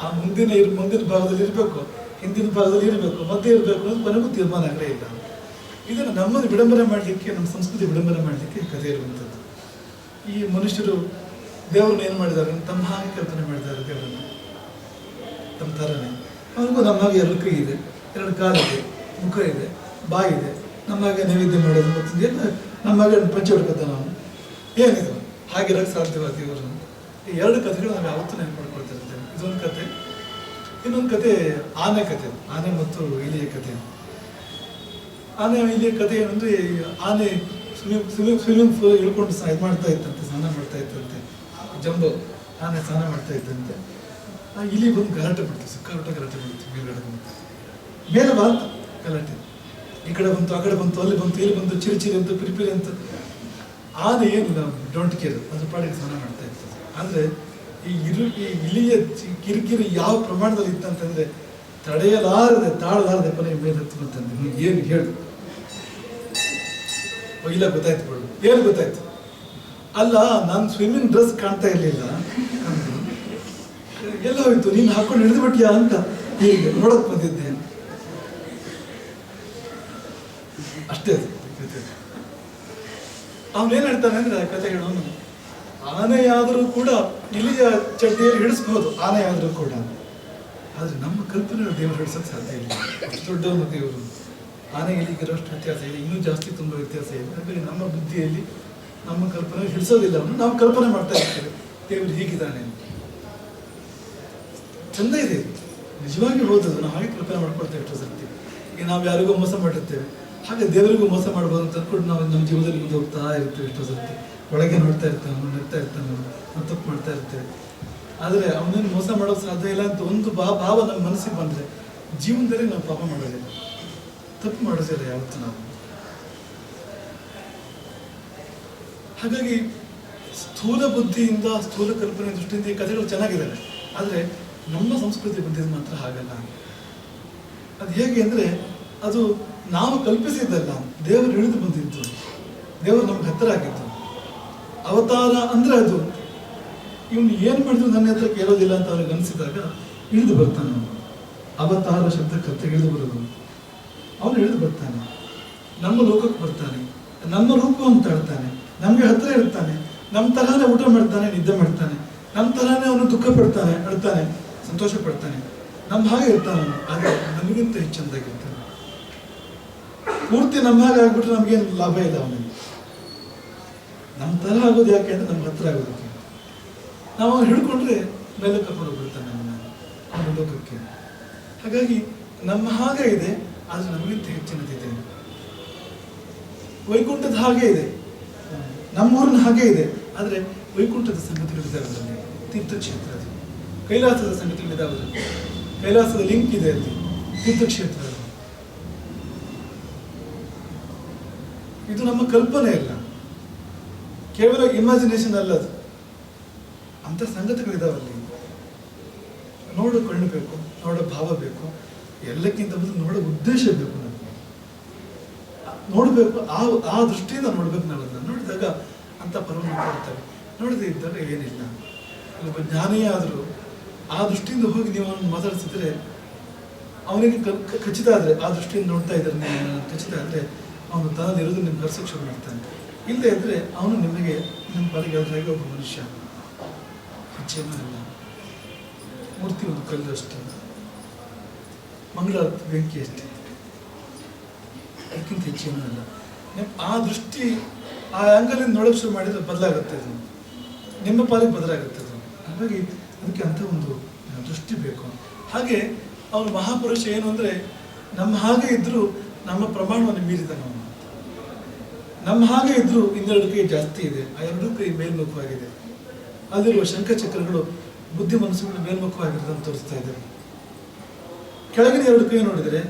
ಆ ಮುಂದಿನ ಭಾಗದಲ್ಲಿ ಇರಬೇಕು, ಹಿಂದಿನ ಭಾಗದಲ್ಲಿ ಇರಬೇಕು, ಮಧ್ಯೆ ಇರಬೇಕು ಅನ್ನೋದು ಕೊನೆಗೂ ತೀರ್ಮಾನ ಆಗಲೇ ಇಲ್ಲ. ಇದನ್ನು ನಮ್ಮನ್ನು ವಿಡಂಬನೆ ಮಾಡಲಿಕ್ಕೆ, ನಮ್ಮ ಸಂಸ್ಕೃತಿ ವಿಡಂಬನೆ ಮಾಡಲಿಕ್ಕೆ ಕಥೆ ಇರುವಂಥದ್ದು. ಈ ಮನುಷ್ಯರು ದೇವರನ್ನ ಏನು ಮಾಡಿದ್ದಾರೆ, ತಮ್ಮ ಹಾಗೆ ಕಲ್ಪನೆ ಮಾಡಿದ್ದಾರೆ ದೇವರನ್ನು, ತಮ್ಮ ಥರನೇ. ಅವನಿಗೂ ನಮ್ಮ ಹಾಗೆ 2 ಕೈ ಇದೆ, 2 ಕಾಲಿದೆ, ಮುಖ ಇದೆ, ಬಾಯಿ ಇದೆ, ನಮ್ಮ ಹಾಗೆ ನೈವೇದ್ಯ ಮಾಡೋದು ಮತ್ತು ಎಲ್ಲ ನಮ್ಮ ಹಾಗೆ ಪಂಚ ಹೊಡ್ಕೊತಾನೆ ಅವನು. ಏನಿದು ಹಾಗಿರೋಕ್ಕೆ ಸಾಧ್ಯವಾದ ದೇವರು. ಈ 2 ಕಥೆಗಳು ನಾವು ಯಾವತ್ತೂ ನೆನಪು ಮಾಡ್ಕೊಳ್ತಿರ್ತೇವೆ. ಇದೊಂದು ಕತೆ. ಇನ್ನೊಂದು ಕತೆ ಆನೆ ಕತೆ, ಆನೆ ಮತ್ತು ಇಲಿಯ ಕತೆ. ಆನೆ ಇಲಿಯ ಕತೆ ಏನಂದ್ರೆ, ಆನೆ ಸ್ವಿಮ್ಮಿಂಗ್ ಪೂಲ್ ಇಳ್ಕೊಂಡು ಇದು ಮಾಡ್ತಾ ಇತ್ತಂತೆ, ಸ್ನಾನ ಮಾಡ್ತಾ ಇತ್ತಂತೆ. ಜಂಬೋ ಆನೆ ಸ್ನಾನ ಮಾಡ್ತಾ ಇದ್ದಂತೆ. ಆ ಇಲಿ ಬಂದು ಗಲಾಟೆ ಬಿಡ್ತು, ಸಿಕ್ಕಾಪಟ್ಟೆ ಗಲಾಟೆ ಬಿಡ್ತು. ಮೇಲ್ಗಡೆ ಬಂತು, ಮೇಲೆ ಬಂತು ಗಲಾಟೆ, ಈ ಕಡೆ ಬಂತು, ಆ ಕಡೆ ಬಂತು, ಅಲ್ಲಿ ಬಂತು, ಇಲ್ಲಿ ಬಂತು, ಚಿರಿ ಅಂತ, ಪಿರಿಪಿರಿ ಅಂತ. ಆನೆ ಏನು ಡೋಂಟ್ ಕೇರ್, ಅದ್ರ ಪಾಡಿಗೆ ಸ್ನಾನ ಮಾಡ್ತಾ ಇರ್ತದೆ. ಅಂದರೆ ಈ ಇಲಿಯ ಕಿರಿಕಿರಿ ಯಾವ ಪ್ರಮಾಣದಲ್ಲಿ ಇತ್ತಂತಂದ್ರೆ, ತಾಳಲಾರದೆ ಕೊನೆಗೆ ಮೇಲೆ ಹತ್ತುವಂತಂದ್ರೆ ಏನು ಹೇಳು. ಇಲ್ಲ ಗೊತ್ತಾಯ್ತು ಬಿಡು, ಏನು ಗೊತ್ತಾಯ್ತು, ಅಲ್ಲ ನಾನು ಸ್ವಿಮ್ಮಿಂಗ್ ಡ್ರೆಸ್ ಕಾಣ್ತಾ ಇರಲಿಲ್ಲ, ಎಲ್ಲ ಹೋಯ್ತು, ನೀನು ಹಾಕೊಂಡು ಹಿಡಿದು ಬಿಟ್ಟಿಯಾ ಅಂತ ಹೀಗೆ ನೋಡಕ್ ಬಂದಿದ್ದೆ. ಅಷ್ಟೇ ಅವನೇನ್ ಹೇಳ್ತಾನೆ ಅಂದ್ರೆ, ಕತೆ ಹೇಳೋನು, ಆನೆಯಾದರೂ ಕೂಡ ಇಲಿಯ ಚಡ್ಡಿಯಲ್ಲಿ ಹಿಡಿಸ್ಬಹುದು, ಆನೆಯಾದರೂ ಕೂಡ. ಆದ್ರೆ ನಮ್ಮ ಕಲ್ಪನೆ ದೇವರು ಹಿಡಿಸೋಕೆ ಸಾಧ್ಯ ಇಲ್ಲ. ಅಷ್ಟು ದೊಡ್ಡವನು ದೇವರು. ಆನೆ ಇಲಿಗಿರೋಷ್ಟು ವ್ಯತ್ಯಾಸ ಇದೆ, ಇನ್ನೂ ಜಾಸ್ತಿ ತುಂಬ ವ್ಯತ್ಯಾಸ ಇದೆ. ಹಾಗಾಗಿ ನಮ್ಮ ಬುದ್ಧಿಯಲ್ಲಿ ನಮ್ಮ ಕಲ್ಪನೆ ಹಿಡಿಸೋದಿಲ್ಲ, ಅವನು ನಾವು ಕಲ್ಪನೆ ಮಾಡ್ತಾ ಇರ್ತೇವೆ ದೇವರು ಹೀಗಿದ್ದಾನೆ ಅಂತ. ಚಂದ ಇದೆ, ನಿಜವಾಗಿ ಹೋದದು ನಾವು ಹಾಗೆ ಕಲ್ಪನೆ ಮಾಡ್ಕೊಳ್ತೇವೆ. ಎಷ್ಟು ಸರ್ತಿ ಈಗ ನಾವು ಯಾರಿಗೂ ಮೋಸ ಮಾಡಿರ್ತೇವೆ, ಹಾಗೆ ದೇವರಿಗೂ ಮೋಸ ಮಾಡ್ಬೋದು ಅಂತ ಅಂದ್ಕೊಂಡು ನಾವು ನಮ್ಮ ಜೀವನದಲ್ಲಿ ಮುಂದೆ ಹೋಗ್ತಾ ಇರ್ತೇವೆ. ಎಷ್ಟೋ ಸರ್ತಿ ಒಳಗೆ ನೋಡ್ತಾ ಇರ್ತೇವೆ, ಅವನು ನಗ್ತಾ ಇರ್ತಾನೆ, ನಾವು ತಪ್ಪು ಮಾಡ್ತಾ ಇರ್ತೇವೆ. ಆದರೆ ಅವನನ್ನು ಮೋಸ ಮಾಡೋಕೆ ಸಾಧ್ಯ ಇಲ್ಲ ಅಂತ ಒಂದು ಭಾವ ನಮ್ಮ ಮನಸ್ಸಿಗೆ ಬಂದರೆ ಜೀವನದಲ್ಲಿ ನಾವು ಪಾಪ ಮಾಡೋದಿಲ್ಲ, ತಪ್ಪು ಮಾಡೋದಿಲ್ಲ ಯಾವತ್ತೂ ನಾವು. ಹಾಗಾಗಿ ಸ್ಥೂಲ ಬುದ್ಧಿಯಿಂದ, ಸ್ಥೂಲ ಕಲ್ಪನೆ ದೃಷ್ಟಿಯಿಂದ ಈ ಕಥೆಗಳು ಚೆನ್ನಾಗಿದ್ದಾವೆ. ಆದರೆ ನಮ್ಮ ಸಂಸ್ಕೃತಿ ಬಂದಿದ್ದು ಮಾತ್ರ ಹಾಗಲ್ಲ. ಅದು ಹೇಗೆ ಅಂದರೆ, ಅದು ನಾವು ಕಲ್ಪಿಸಿದ್ದಲ್ಲ, ದೇವರು ಇಳಿದು ಬಂದಿದ್ದು, ದೇವರು ನಮ್ಗೆ ಹತ್ತಿರ ಆಗಿದ್ದು. ಅವತಾರ ಅಂದರೆ ಅದು ಇವನು ಏನು ಮಾಡಿದ್ರು ನನ್ನ ಹತ್ರ ಕೇಳೋದಿಲ್ಲ ಅಂತ ಅವ್ರಿಗೆ ಅನಿಸಿದಾಗ ಇಳಿದು ಬರ್ತಾನೆ ಅವನು. ಅವತಾರ ಶಬ್ದಕ್ಕೆ ಅರ್ಥ ಇಳಿದು ಬರೋದು. ಅವನು ಇಳಿದು ಬರ್ತಾನೆ, ನಮ್ಮ ಲೋಕಕ್ಕೆ ಬರ್ತಾನೆ, ನಮ್ಮ ರೂಪವನ್ನು ತಾಳ್ತಾನೆ, ನಮಗೆ ಹತ್ತಿರ ಇರ್ತಾನೆ, ನಮ್ಮ ತರನೇ ಊಟ ಮಾಡ್ತಾನೆ, ನಿದ್ದೆ ಮಾಡ್ತಾನೆ, ನಮ್ಮ ತರನೇ ಅವನು ದುಃಖ ಪಡ್ತಾನೆ, ಅಳ್ತಾನೆ, ಸಂತೋಷ ಪಡ್ತಾನೆ, ನಮ್ಮ ಹಾಗೆ ಇರ್ತಾನೆ. ಆದರೆ ನಮಗಿಂತ ಹೆಚ್ಚು ಚಂದಾಗಿರ್ತಾನೆ. ಪೂರ್ತಿ ನಮ್ಮ ಹಾಗೆ ಆಗ್ಬಿಟ್ರೆ ನಮಗೇನು ಲಾಭ ಇಲ್ಲ ಅವನಿಗೆ. ನಮ್ಮ ತರ ಆಗೋದು ಯಾಕೆ ಅಂದರೆ ನಮ್ಗೆ ಹತ್ರ ಆಗೋದಕ್ಕೆ. ನಾವು ಅವನು ಹಿಡ್ಕೊಂಡ್ರೆ ಮೇಲೆ ಕರ್ಕೊಂಡು ಹೋಗ್ಬಿಡ್ತಾನೆ ಅವನ ಲೋಕಕ್ಕೆ. ಹಾಗಾಗಿ ನಮ್ಮ ಹಾಗೆ ಇದೆ, ಆದರೆ ನಮಗಿಂತ ಹೆಚ್ಚಿನದಿದೆ. ವೈಕುಂಠದ ಹಾಗೆ ಇದೆ, ನಮ್ಮೂರಿನ ಹಾಗೆ ಇದೆ, ಆದರೆ ವೈಕುಂಠದ ಸಂಗತಿಗಳಿದ್ದಾವೆ, ತೀರ್ಥಕ್ಷೇತ್ರ ಅದು. ಕೈಲಾಸದ ಸಂಗತಿಗಳಿದ್ದಾವೆ, ಕೈಲಾಸದ ಲಿಂಕ್ ಇದೆ ಅಲ್ಲಿ, ತೀರ್ಥಕ್ಷೇತ್ರ ಅದು. ಇದು ನಮ್ಮ ಕಲ್ಪನೆ ಅಲ್ಲ, ಕೇವಲ ಇಮ್ಯಾಜಿನೇಷನ್ ಅಲ್ಲ ಅದು. ಅಂಥ ಸಂಗತಿಗಳಿದಾವಲ್ಲಿ. ನೋಡೋ ಕಣ್ಣು ಬೇಕು, ನೋಡೋ ಭಾವ ಬೇಕು, ಎಲ್ಲಕ್ಕಿಂತ ಮೊದಲು ನೋಡೋ ಉದ್ದೇಶ ಬೇಕು. ನಮಗೆ ನೋಡಬೇಕು, ಆ ದೃಷ್ಟಿಯಿಂದ ನೋಡ್ಬೇಕು. ನಾವು ಅದನ್ನು ನೋಡಿದಾಗ ಅಂಥ ಪರವನ್ನು ಕೊಡ್ತೇವೆ, ನೋಡದೇ ಇದ್ದಾಗ ಏನಿಲ್ಲ. ಒಬ್ಬ ಜ್ಞಾನಿಯೇ ಆದರೂ ಆ ದೃಷ್ಟಿಯಿಂದ ಹೋಗಿ ನೀವು ಅವನು ಮಾತಾಡಿಸಿದ್ರೆ, ಅವನಿಗೆ ಖಚಿತ ಆದರೆ, ಆ ದೃಷ್ಟಿಯಿಂದ ನೋಡ್ತಾ ಇದ್ದಾರೆ ನೀವು ಖಚಿತ ಆದರೆ, ಅವನು ತನ್ನದಿರೋದು ನಿಮ್ಗೆ ಕರ್ಸೋಕೆ ಶುರು ಮಾಡ್ತಾನೆ. ಇಲ್ಲದೆ ಇದ್ದರೆ ಅವನು ನಿಮಗೆ ನಿಮ್ಮ ಪಾಲಿಗೆ ಆಗಿ ಒಬ್ಬ ಮನುಷ್ಯ, ಹೆಚ್ಚೇನೂ ಇಲ್ಲ. ಮೂರ್ತಿ ಒಂದು ಕಲ್ಲು ಅಷ್ಟೇ, ಮಂಗಳಾರತಿ ಬೆಂಕಿ ಅಷ್ಟೇ, ಅದಕ್ಕಿಂತ ಹೆಚ್ಚೇನೂ ಇಲ್ಲ. ಆ ದೃಷ್ಟಿ, ಆ ಆ್ಯಂಗಲಿಂದ ನೋಡೋಕೆ ಶುರು ಮಾಡಿದರೆ ಬದಲಾಗುತ್ತೆ, ಅದು ನಿಮ್ಮ ಪಾಲಿಗೆ ಬದಲಾಗುತ್ತೆ ಅದು. ಹಾಗಾಗಿ ಅದಕ್ಕೆ ಅಂಥ ಒಂದು ದೃಷ್ಟಿ ಬೇಕು. ಹಾಗೆ ಅವನು ಮಹಾಪುರುಷ ಏನು ಅಂದರೆ, ನಮ್ಮ ಹಾಗೆ ಇದ್ದರೂ ನಮ್ಮ ಪ್ರಮಾಣವನ್ನು ಮೀರಿದ ನಾವು. ನಮ್ಮ ಹಾಗೆ ಇದ್ರೂ ಇನ್ನೆರಡು ಕೈ ಜಾಸ್ತಿ ಇದೆ, ಆ ಎರಡೂ ಕೈ ಮೇಲ್ಮುಖವಾಗಿದೆ. ಅಲ್ಲಿರುವ ಶಂಖಚಕ್ರಗಳು ಬುದ್ಧಿ ಮನಸ್ಸುಗಳು ಮೇಲ್ಮುಖವಾಗಿರೋದನ್ನು ತೋರಿಸ್ತಾ ಇದ್ದಾರೆ. ಕೆಳಗಿನ ಎರಡು ಕೈ ನೋಡಿದರೆ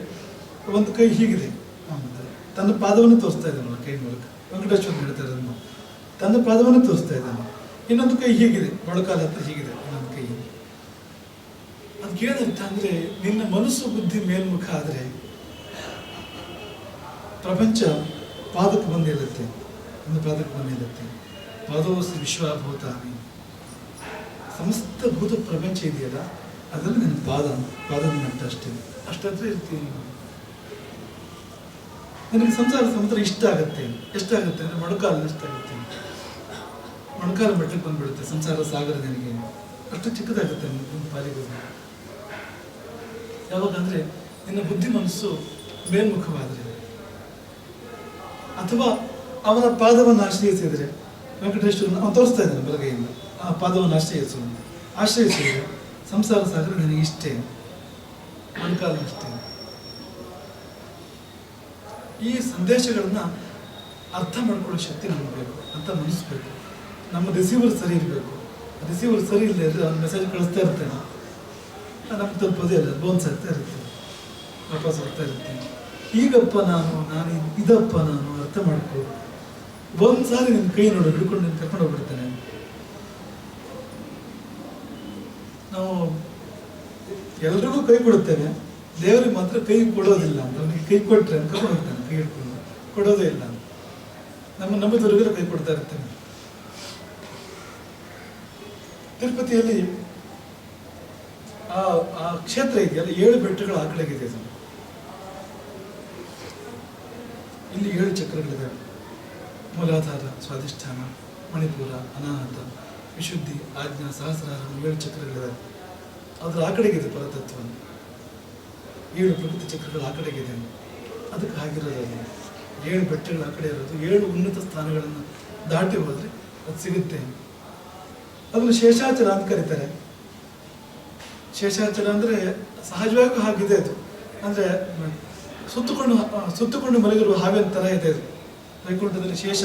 ಒಂದು ಕೈ ಹೀಗಿದೆ, ತನ್ನ ಪಾದವನ್ನು ತೋರಿಸ್ತಾ ಇದ್ದಾನೆ ಕೈ ಮೂಲಕ. ವೆಂಕಟೇಶ್ವರ ಹೇಳ್ತಾರೆ ಅದನ್ನು, ತನ್ನ ಪಾದವನ್ನು ತೋರಿಸ್ತಾ ಇದ್ದಾನೆ. ಇನ್ನೊಂದು ಕೈ ಹೀಗಿದೆ, ಮೊಳಕಾಲ ಹತ್ರ ಹೀಗಿದೆ ಇನ್ನೊಂದು ಕೈ. ಅದಕ್ಕೆ ಏನರ್ಥ ಅಂದರೆ, ನಿನ್ನ ಮನಸ್ಸು ಬುದ್ಧಿ ಮೇಲ್ಮುಖ ಆದರೆ ಪ್ರಪಂಚ ಪಾದಕ್ಕೆ ಬಂದು ನಿಲ್ಲುತ್ತೆ, ಒಂದು ಪಾದಕ್ಕೆ ಬಂದು ನಿಲ್ಲುತ್ತೆ. ಪಾದೋಸಿ ವಿಶ್ವಭೂತಾನಿ, ಸಮಸ್ತ ಭೂತ ಪ್ರಪಂಚ ಇದೆಯಲ್ಲ ಅದರಲ್ಲಿ ನನ್ನ ಪಾದದ ಮಟ್ಟ ಅಷ್ಟಾದ್ರೆ ಇರ್ತೀನಿ ನೀನು. ನನಗೆ ಸಂಸಾರ ಸಮುದ್ರ ಇಷ್ಟ ಆಗುತ್ತೆ. ಎಷ್ಟಾಗುತ್ತೆ ಅಂದರೆ ಮೊಣಕಾಲು ಎಷ್ಟಾಗುತ್ತೆ, ಮೊಣಕಾಲು ಮಟ್ಟಕ್ಕೆ ಬಂದ್ಬಿಡುತ್ತೆ ಸಂಸಾರ ಸಾಗರ. ನನಗೆ ಅಷ್ಟು ಚಿಕ್ಕದಾಗುತ್ತೆ ನನ್ನ ಪಾಲಿಗೆ. ಯಾವಾಗಂದ್ರೆ ನಿನ್ನ ಬುದ್ಧಿ ಮನಸ್ಸು ಮೇಲ್ಮುಖವಾದರೆ, ಅಥವಾ ಅವನ ಪಾದವನ್ನು ಆಶ್ರಯಿಸಿದರೆ, ವೆಂಕಟೇಶ್ವರನ ಅವನು ತೋರಿಸ್ತಾ ಇದ್ದಾನೆ ಬಲಗೈಯಿಂದ, ಆ ಪಾದವನ್ನು ಆಶ್ರಯಿಸಿದರೆ ಸಂಸಾರ ಸಾಗರ ನನಗೆ ಇಷ್ಟೇ, ಮೊಣಕಾಲು ಅಷ್ಟೇ. ಈ ಸಂದೇಶಗಳನ್ನ ಅರ್ಥ ಮಾಡ್ಕೊಳ್ಳೋ ಶಕ್ತಿ ನಮ್ಗೆ ಬೇಕು, ಅಂತ ಮನಸ್ಬೇಕು. ನಮ್ಮ ರಿಸೀವರ್ ಸರಿ ಇರಬೇಕು. ರಿಸೀವರ್ ಸರಿ ಇಲ್ಲ ಅಂದರೆ ಅವ್ನು ಮೆಸೇಜ್ ಕಳಿಸ್ತಾ ಇರ್ತೇನೆ, ನಮ್ಗೆ ತಲುಪೋದೇ ಇಲ್ಲ, ಬೋನ್ಸ್ ಆಗ್ತಾ ಇರುತ್ತೆ, ವಾಪಸ್ ಆಗ್ತಾ ಇರುತ್ತೆ. ಈಗಪ್ಪ ನಾನು ಇದಪ್ಪ ನಾನು ಅರ್ಥ ಮಾಡ್ಕೊ. ಒಂದ್ಸಾರಿ ನಿನ್ನ ಕೈ ನೋಡು, ಹಿಡ್ಕೊಂಡು ನಿನ್ನ ಕರ್ಕೊಂಡು ಹೋಗ್ಬಿಡ್ತಾನೆ. ನಾವು ಎಲ್ರಿಗೂ ಕೈ ಕೊಡುತ್ತೇವೆ, ದೇವರಿಗೆ ಮಾತ್ರ ಕೈ ಕೊಡೋದಿಲ್ಲ ಅಂತ. ಅವನಿಗೆ ಕೈ ಕೊಟ್ಟರೆ ಕರ್ಕೊಂಡು ಹೋಗ್ತಾನೆ, ಕೈ ಹಿಡ್ಕೊಂಡು ಕೊಡೋದೇ ಇಲ್ಲ. ನಮ್ಮದವರೆಗೂ ಕೈ ಕೊಡ್ತಾ ಇರ್ತೇನೆ. ತಿರುಪತಿಯಲ್ಲಿ ಆ ಕ್ಷೇತ್ರ ಇದೆಯಲ್ಲ, 7 ಬೆಟ್ಟಗಳ ಆ ಕಡೆಗಿದೆ. ಇಲ್ಲಿ 7 ಚಕ್ರಗಳಿದ್ದಾವೆ. ಮೂಲಾಧಾರ, ಸ್ವಾಧಿಷ್ಠಾನ, ಮಣಿಪುರ, ಅನಾಹತ, ವಿಶುದ್ಧಿ, ಆಜ್ಞಾ, ಸಹಸ್ರಾರ, 7 ಚಕ್ರಗಳಿದ್ದಾವೆ. ಅದ್ರ ಆ ಕಡೆಗಿದೆ ಪರತತ್ವ. 7 ಪ್ರಕೃತಿ ಚಕ್ರಗಳು ಆ ಕಡೆಗಿದೆ. ಅದಕ್ಕೆ ಆಗಿರೋದಲ್ಲಿ 7 ಬೆಟ್ಟಗಳು ಆ ಕಡೆ ಇರೋದು. 7 ಉನ್ನತ ಸ್ಥಾನಗಳನ್ನು ದಾಟಿ ಹೋದ್ರೆ ಅದು ಸಿಗುತ್ತೆ. ಅದನ್ನು ಶೇಷಾಚಲ ಅಂತ ಕರೀತಾರೆ. ಶೇಷಾಚಲ ಅಂದರೆ ಸಹಜವಾಗಿ ಹಾಗಿದೆ ಅದು. ಅಂದರೆ ಸುತ್ತುಕೊಂಡು ಮಲಗಿರುವ ಹಾವಿನ ಥರ ಇದೆ ಅದು. ವೈಕುಂಠದಲ್ಲಿ ಶೇಷ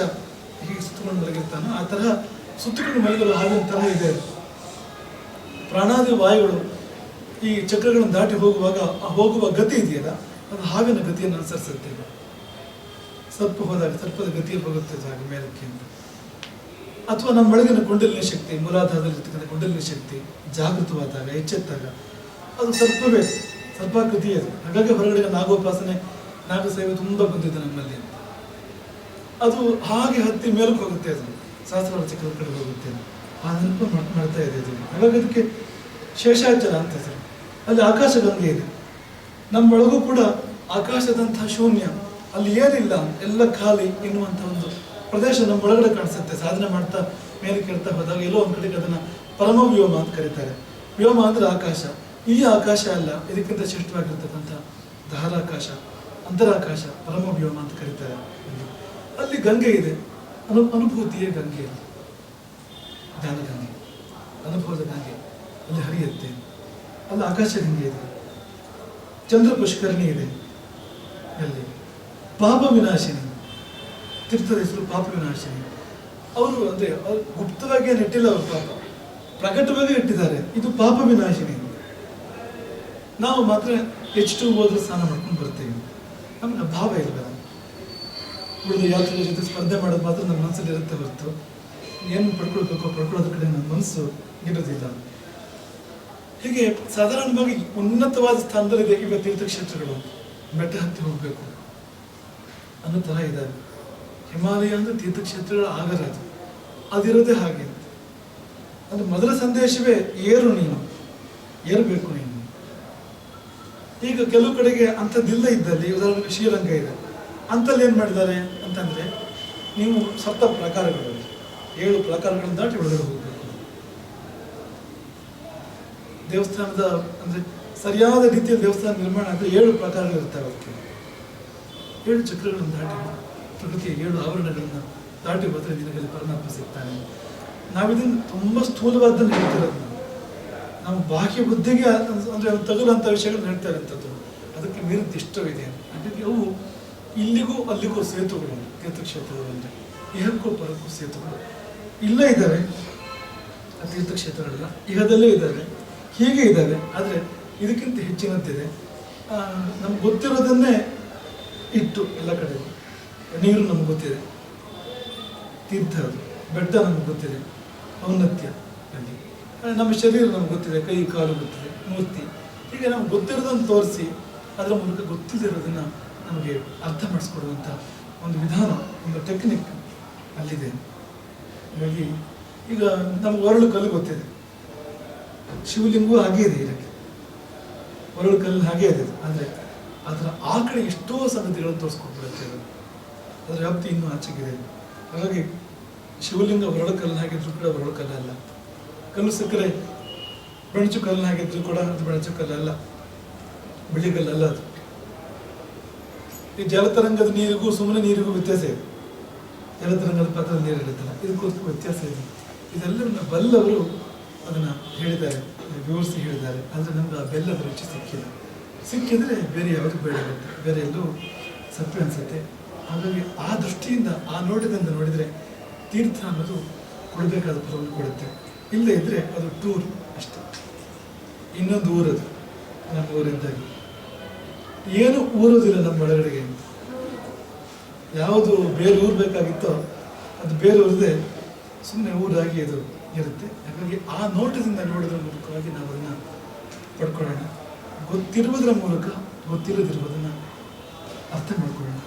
ಹೀಗೆ ಸುತ್ತಕೊಂಡು ಮಲಗಿರ್ತಾನೋ ಆ ತರಹ ಸುತ್ತಕೊಂಡು ಮಲಗಿರುವ ಹಾವಿನ ಥರ ಇದೆ ಅದು. ಪ್ರಾಣಾದಿ ವಾಯುಗಳು ಈ ಚಕ್ರಗಳನ್ನು ದಾಟಿ ಹೋಗುವ ಗತಿ ಇದೆಯಲ್ಲ, ಅದು ಹಾವಿನ ಗತಿಯನ್ನು ಅನುಸರಿಸುತ್ತೆ. ಸರ್ಪ ಹೋದಾಗ ಸರ್ಪದ ಗತಿಯಲ್ಲಿ ಹೋಗುತ್ತೆ ಹಾಗೆ ಮೇಲಕ್ಕೆ ಅಂತ. ಅಥವಾ ನಮ್ಮೊಳಗಿನ ಕುಂಡಲಿನಿ ಶಕ್ತಿ, ಮೂಲಾಧಾರದಲ್ಲಿ ಇರ್ತಕ್ಕಂಥ ಕುಂಡಲಿನಿ ಶಕ್ತಿ ಜಾಗೃತವಾದಾಗ, ಎಚ್ಚೆತ್ತಾಗ ಅದು ಸರ್ಪವೇ, ಸರ್ಪಾಕೃತಿ ಅದು. ಹಾಗಾಗಿ ಹೊರಗಡೆ ನಾಗೋಪಾಸನೆ, ನಾಗಸೇವೆ ತುಂಬ ಬಂದಿದೆ ನಮ್ಮಲ್ಲಿ. ಅದು ಹಾಗೆ ಹತ್ತಿ ಮೇಲಕ್ಕೆ ಹೋಗುತ್ತೆ, ಅದು ಸಹಸ್ರಾರ ಚಕ್ರದ ಕಡೆ ಹೋಗುತ್ತೆ. ಆ ನೆನಪು ಮಾಡ್ತಾ ಇದೆ ಅದು. ಹಾಗಾಗಿ ಅದಕ್ಕೆ ಶೇಷಾಚಲ ಅಂತ ಹೆಸರು. ಅಲ್ಲಿ ಆಕಾಶ ಗಂಗೆ ಇದೆ. ನಮ್ಮೊಳಗೂ ಕೂಡ ಆಕಾಶದಂತಹ ಶೂನ್ಯ, ಅಲ್ಲಿ ಏನಿಲ್ಲ, ಎಲ್ಲ ಖಾಲಿ ಎನ್ನುವಂಥ ಒಂದು ಪ್ರದೇಶ ನಮ್ಮ ಒಳಗಡೆ ಕಾಣಿಸುತ್ತೆ. ಸಾಧನೆ ಮಾಡ್ತಾ ಮೇಲೆ ಕೇಳ್ತಾ ಹೋದಾಗ ಎಲ್ಲೋ ಒಂದು ಕಡೆಗೆ ಅದನ್ನು ಪರಮ ವ್ಯೋಮ ಅಂತ ಕರೀತಾರೆ. ವ್ಯೋಮ ಅಂದರೆ ಆಕಾಶ. ಈ ಆಕಾಶ ಅಲ್ಲ, ಇದಕ್ಕಿಂತ ಶ್ರೇಷ್ಠವಾಗಿರ್ತಕ್ಕಂಥ ಧಾರಾಕಾಶ, ಅಂತರಾಕಾಶ, ಪರಮ ವ್ಯೋಮ ಅಂತ ಕರೀತಾರೆ. ಅಲ್ಲಿ ಗಂಗೆ ಇದೆ, ಅನುಭೂತಿಯೇ ಗಂಗೆ, ಜ್ಞಾನ ಗಂಗೆ, ಅನುಭವದ ಗಂಗೆ ಅಲ್ಲಿ ಹರಿಯುತ್ತೆ. ಅಲ್ಲಿ ಆಕಾಶ ಗಂಗೆ ಇದೆ, ಚಂದ್ರ ಪುಷ್ಕರಣಿ ಇದೆ. ಅಲ್ಲಿ ಪಾಪ ವಿನಾಶಿನಿ, ತೀರ್ಥದ ಹೆಸರು ಪಾಪ ವಿನಾಶಿನಿ. ಅವರು ಅಂದರೆ ಅವ್ರು ಗುಪ್ತವಾಗಿ ಏನು ಇಟ್ಟಿಲ್ಲ, ಅವರು ಪಾಪ ಪ್ರಕಟವಾಗಿ ಇಟ್ಟಿದ್ದಾರೆ. ಇದು ಪಾಪ ವಿನಾಶಿನಿ. ನಾವು ಮಾತ್ರ H2O ಸ್ನಾನ ಮಾಡ್ಕೊಂಡು ಬರ್ತೀವಿ. ನಮ್ಗೆ ಭಾವ ಇಲ್ವಲ್ಲ. ಉಳಿದ ಯಾತ್ರೆಗಳ ಜೊತೆ ಸ್ಪರ್ಧೆ ಮಾಡೋದು ಮಾತ್ರ ನಮ್ಮ ಮನಸ್ಸಲ್ಲಿ ಇರುತ್ತೆ ಹೊರತು ಏನು ಪಡ್ಕೊಳ್ಳೋದ್ರ ಕಡೆ ನನ್ನ ಮನಸ್ಸು ಇರೋದಿಲ್ಲ. ಹೀಗೆ ಸಾಧಾರಣವಾಗಿ ಉನ್ನತವಾದ ಸ್ಥಾನದಲ್ಲಿದೆ ಇವ ತೀರ್ಥಕ್ಷೇತ್ರಗಳು. ಬೆಟ್ಟ ಹತ್ತಿ ಹೋಗಬೇಕು ಅನ್ನೋ ಥರ ಇದ್ದಾವೆ. ಹಿಮಾಲಯ ಅಂದರೆ ತೀರ್ಥಕ್ಷೇತ್ರಗಳ ಆಗರ, ಅದಿರೋದೇ ಹಾಗೆ. ಅದು ಮೊದಲ ಸಂದೇಶವೇ ಏರಬೇಕು ನೀನು. ಈಗ ಕೆಲವು ಕಡೆಗೆ ಅಂಥದ್ದಿಲ್ಲ ಇದ್ದಲ್ಲಿ, ಉದಾಹರಣೆಗೆ ಶ್ರೀರಂಗ ಇದೆ, ಅಂಥಲ್ಲಿ ಏನು ಮಾಡಿದ್ದಾರೆ ಅಂತಂದರೆ, ನೀವು 7 ಪ್ರಾಕಾರಗಳು, 7 ಪ್ರಾಕಾರಗಳನ್ನು ದಾಟಿ ಒಳಗಡೆ ಹೋಗಬೇಕು. ದೇವಸ್ಥಾನದ ಅಂದರೆ ಸರಿಯಾದ ರೀತಿಯಲ್ಲಿ ದೇವಸ್ಥಾನ ನಿರ್ಮಾಣ ಅಂದರೆ 7 ಪ್ರಾಕಾರಗಳು ಇರ್ತವೆ. ಅದಕ್ಕೆ 7 ಚಕ್ರಗಳನ್ನು ದಾಟಿ, ಪ್ರಕೃತಿಯ 7 ಆವರಣಗಳನ್ನು ದಾಟಿ ಹೋದರೆ ನಿನಗಲ್ಲಿ ಪರಮಾತ್ಮ ಸಿಗ್ತಾನೆ. ನಾವಿದನ್ನು ತುಂಬ ಸ್ಥೂಲವಾದನ್ನು ಹೇಳ್ತಿರೋದು. ನಾವು ಬಾಹ್ಯ ಬುದ್ಧಿಗೆ ಅಂದರೆ ತಗುಲಂಥ ವಿಷಯಗಳನ್ನ ಹೇಳ್ತಾ ಇರೋಂಥದ್ದು. ಅದಕ್ಕೆ ಮೀರಿದ ಇಷ್ಟವಿದೆ. ಹಾಗಾಗಿ ಅವು ಇಲ್ಲಿಗೂ ಅಲ್ಲಿಗೂ ಸೇತುಗಳು, ತೀರ್ಥಕ್ಷೇತ್ರಗಳು ಅಂದರೆ ಇಹಕ್ಕೂ ಪರಕ್ಕೂ ಸೇತುಗಳು ಇಲ್ಲೇ ಇದ್ದಾವೆ. ಆ ತೀರ್ಥಕ್ಷೇತ್ರಗಳೆಲ್ಲ ಇಹದಲ್ಲೇ ಇದ್ದಾವೆ, ಹೀಗೆ ಇದ್ದಾವೆ. ಆದರೆ ಇದಕ್ಕಿಂತ ಹೆಚ್ಚಿನಂತಿದೆ. ನಮ್ಗೆ ಗೊತ್ತಿರೋದನ್ನೇ ಇಟ್ಟು ಎಲ್ಲ ಕಡೆ ನೀರು ನಮ್ಗೆ ಗೊತ್ತಿದೆ, ತೀರ್ಥ ಅದು, ಬೆಟ್ಟ ನಮ್ಗೆ ಗೊತ್ತಿದೆ, ಔನ್ನತ್ಯ ಅಲ್ಲಿ ನಮ್ಮ ಶರೀರ ನಮ್ಗೆ ಗೊತ್ತಿದೆ, ಕೈ ಕಾಲು ಗೊತ್ತಿದೆ, ಮೂರ್ತಿ. ಹೀಗೆ ನಮ್ಗೆ ಗೊತ್ತಿರೋದನ್ನು ತೋರಿಸಿ ಅದರ ಮೂಲಕ ಗೊತ್ತಿಲ್ಲದಿರೋದನ್ನು ನಮಗೆ ಅರ್ಥ ಮಾಡಿಸ್ಕೊಡುವಂಥ ಒಂದು ವಿಧಾನ, ಒಂದು ಟೆಕ್ನಿಕ್ ಅಲ್ಲಿದೆ. ಹಾಗಾಗಿ ಈಗ ನಮ್ಗೆ ಒರಳು ಕಲ್ಲು ಗೊತ್ತಿದೆ, ಶಿವಲಿಂಗವೂ ಹಾಗೇ ಇದೆ, ಇದಕ್ಕೆ ಒರಳು ಕಲ್ಲು ಹಾಗೇ ಇದೆ. ಆದರೆ ಅದರ ಆ ಕಡೆ ಎಷ್ಟೋ ಸಂಗತಿಗಳನ್ನು ತೋರಿಸ್ಕೊಟ್ಬಿಡುತ್ತೆ, ಅದರ ವ್ಯಾಪ್ತಿ ಇನ್ನೂ ಆಚೆಗಿದೆ. ಹಾಗಾಗಿ ಶಿವಲಿಂಗ ಒರಳು ಕಲ್ಲು ಹಾಕಿದ್ರು ಕೂಡ ಒರಳು ಕಲ್ಲು ಅಲ್ಲ, ಕಲ್ಲು ಸಕ್ಕರೆ ಬೆಣಚು ಕಲ್ಲು ಹಾಕಿದ್ರು ಕೂಡ ಅದು ಬೆಣಚು ಕಲ್ಲಲ್ಲ, ಬಿಳಿ ಕಲ್ಲಲ್ಲ ಅದು. ಈ ಜಲತರಂಗದ ನೀರಿಗೂ ಸುಮ್ಮನೆ ನೀರಿಗೂ ವ್ಯತ್ಯಾಸ ಇದೆ. ಜಲತರಂಗದ ಪಾತ್ರದ ನೀರು ಇರುತ್ತಲ್ಲ, ಇದಕ್ಕೂ ವ್ಯತ್ಯಾಸ ಇದೆ. ಇದೆಲ್ಲವನ್ನ ಬಲ್ಲವರು ಅದನ್ನು ಹೇಳಿದ್ದಾರೆ, ವಿವರಿಸಿ ಹೇಳಿದ್ದಾರೆ. ಆದರೆ ನಮ್ಗೆ ಆ ಬೆಲ್ಲದ ರುಚಿ ಸಿಕ್ಕಿಲ್ಲ. ಸಿಕ್ಕಿದ್ರೆ ಬೇರೆ ಯಾವುದು ಬೇಡ ಆಗುತ್ತೆ, ಬೇರೆ ಎಲ್ಲೂ ಸಪ್ಪೆ ಅನಿಸುತ್ತೆ. ಹಾಗಾಗಿ ಆ ದೃಷ್ಟಿಯಿಂದ, ಆ ನೋಟದಿಂದ ನೋಡಿದರೆ ತೀರ್ಥ ಅನ್ನೋದು ಕೊಡಬೇಕಾದ ಫಲವನ್ನು ಕೊಡುತ್ತೆ. ಇಲ್ಲದೇ ಇದ್ದರೆ ಅದು ಟೂರ್ ಅಷ್ಟೇ, ಇನ್ನೊಂದು ಊರದು. ನಮ್ಮ ಊರಿದ್ದಾಗಿ ಏನು ಊರೋದಿಲ್ಲ ನಮ್ಮ ಒಳಗಡೆಗೆ. ಯಾವುದು ಬೇರೆ ಊರಬೇಕಾಗಿತ್ತೋ ಅದು ಬೇರೆ ಊರದೆ ಸುಮ್ಮನೆ ಊರಾಗಿ ಅದು ಇರುತ್ತೆ. ಹಾಗಾಗಿ ಆ ನೋಟದಿಂದ ನೋಡೋದ್ರ ಮೂಲಕವಾಗಿ ನಾವು ಅದನ್ನು ಪಡ್ಕೊಳ್ಳೋಣ. ಗೊತ್ತಿರುವುದರ ಮೂಲಕ ಗೊತ್ತಿಲ್ಲದಿರುವುದನ್ನು ಅರ್ಥ ಮಾಡ್ಕೊಳ್ಳೋಣ.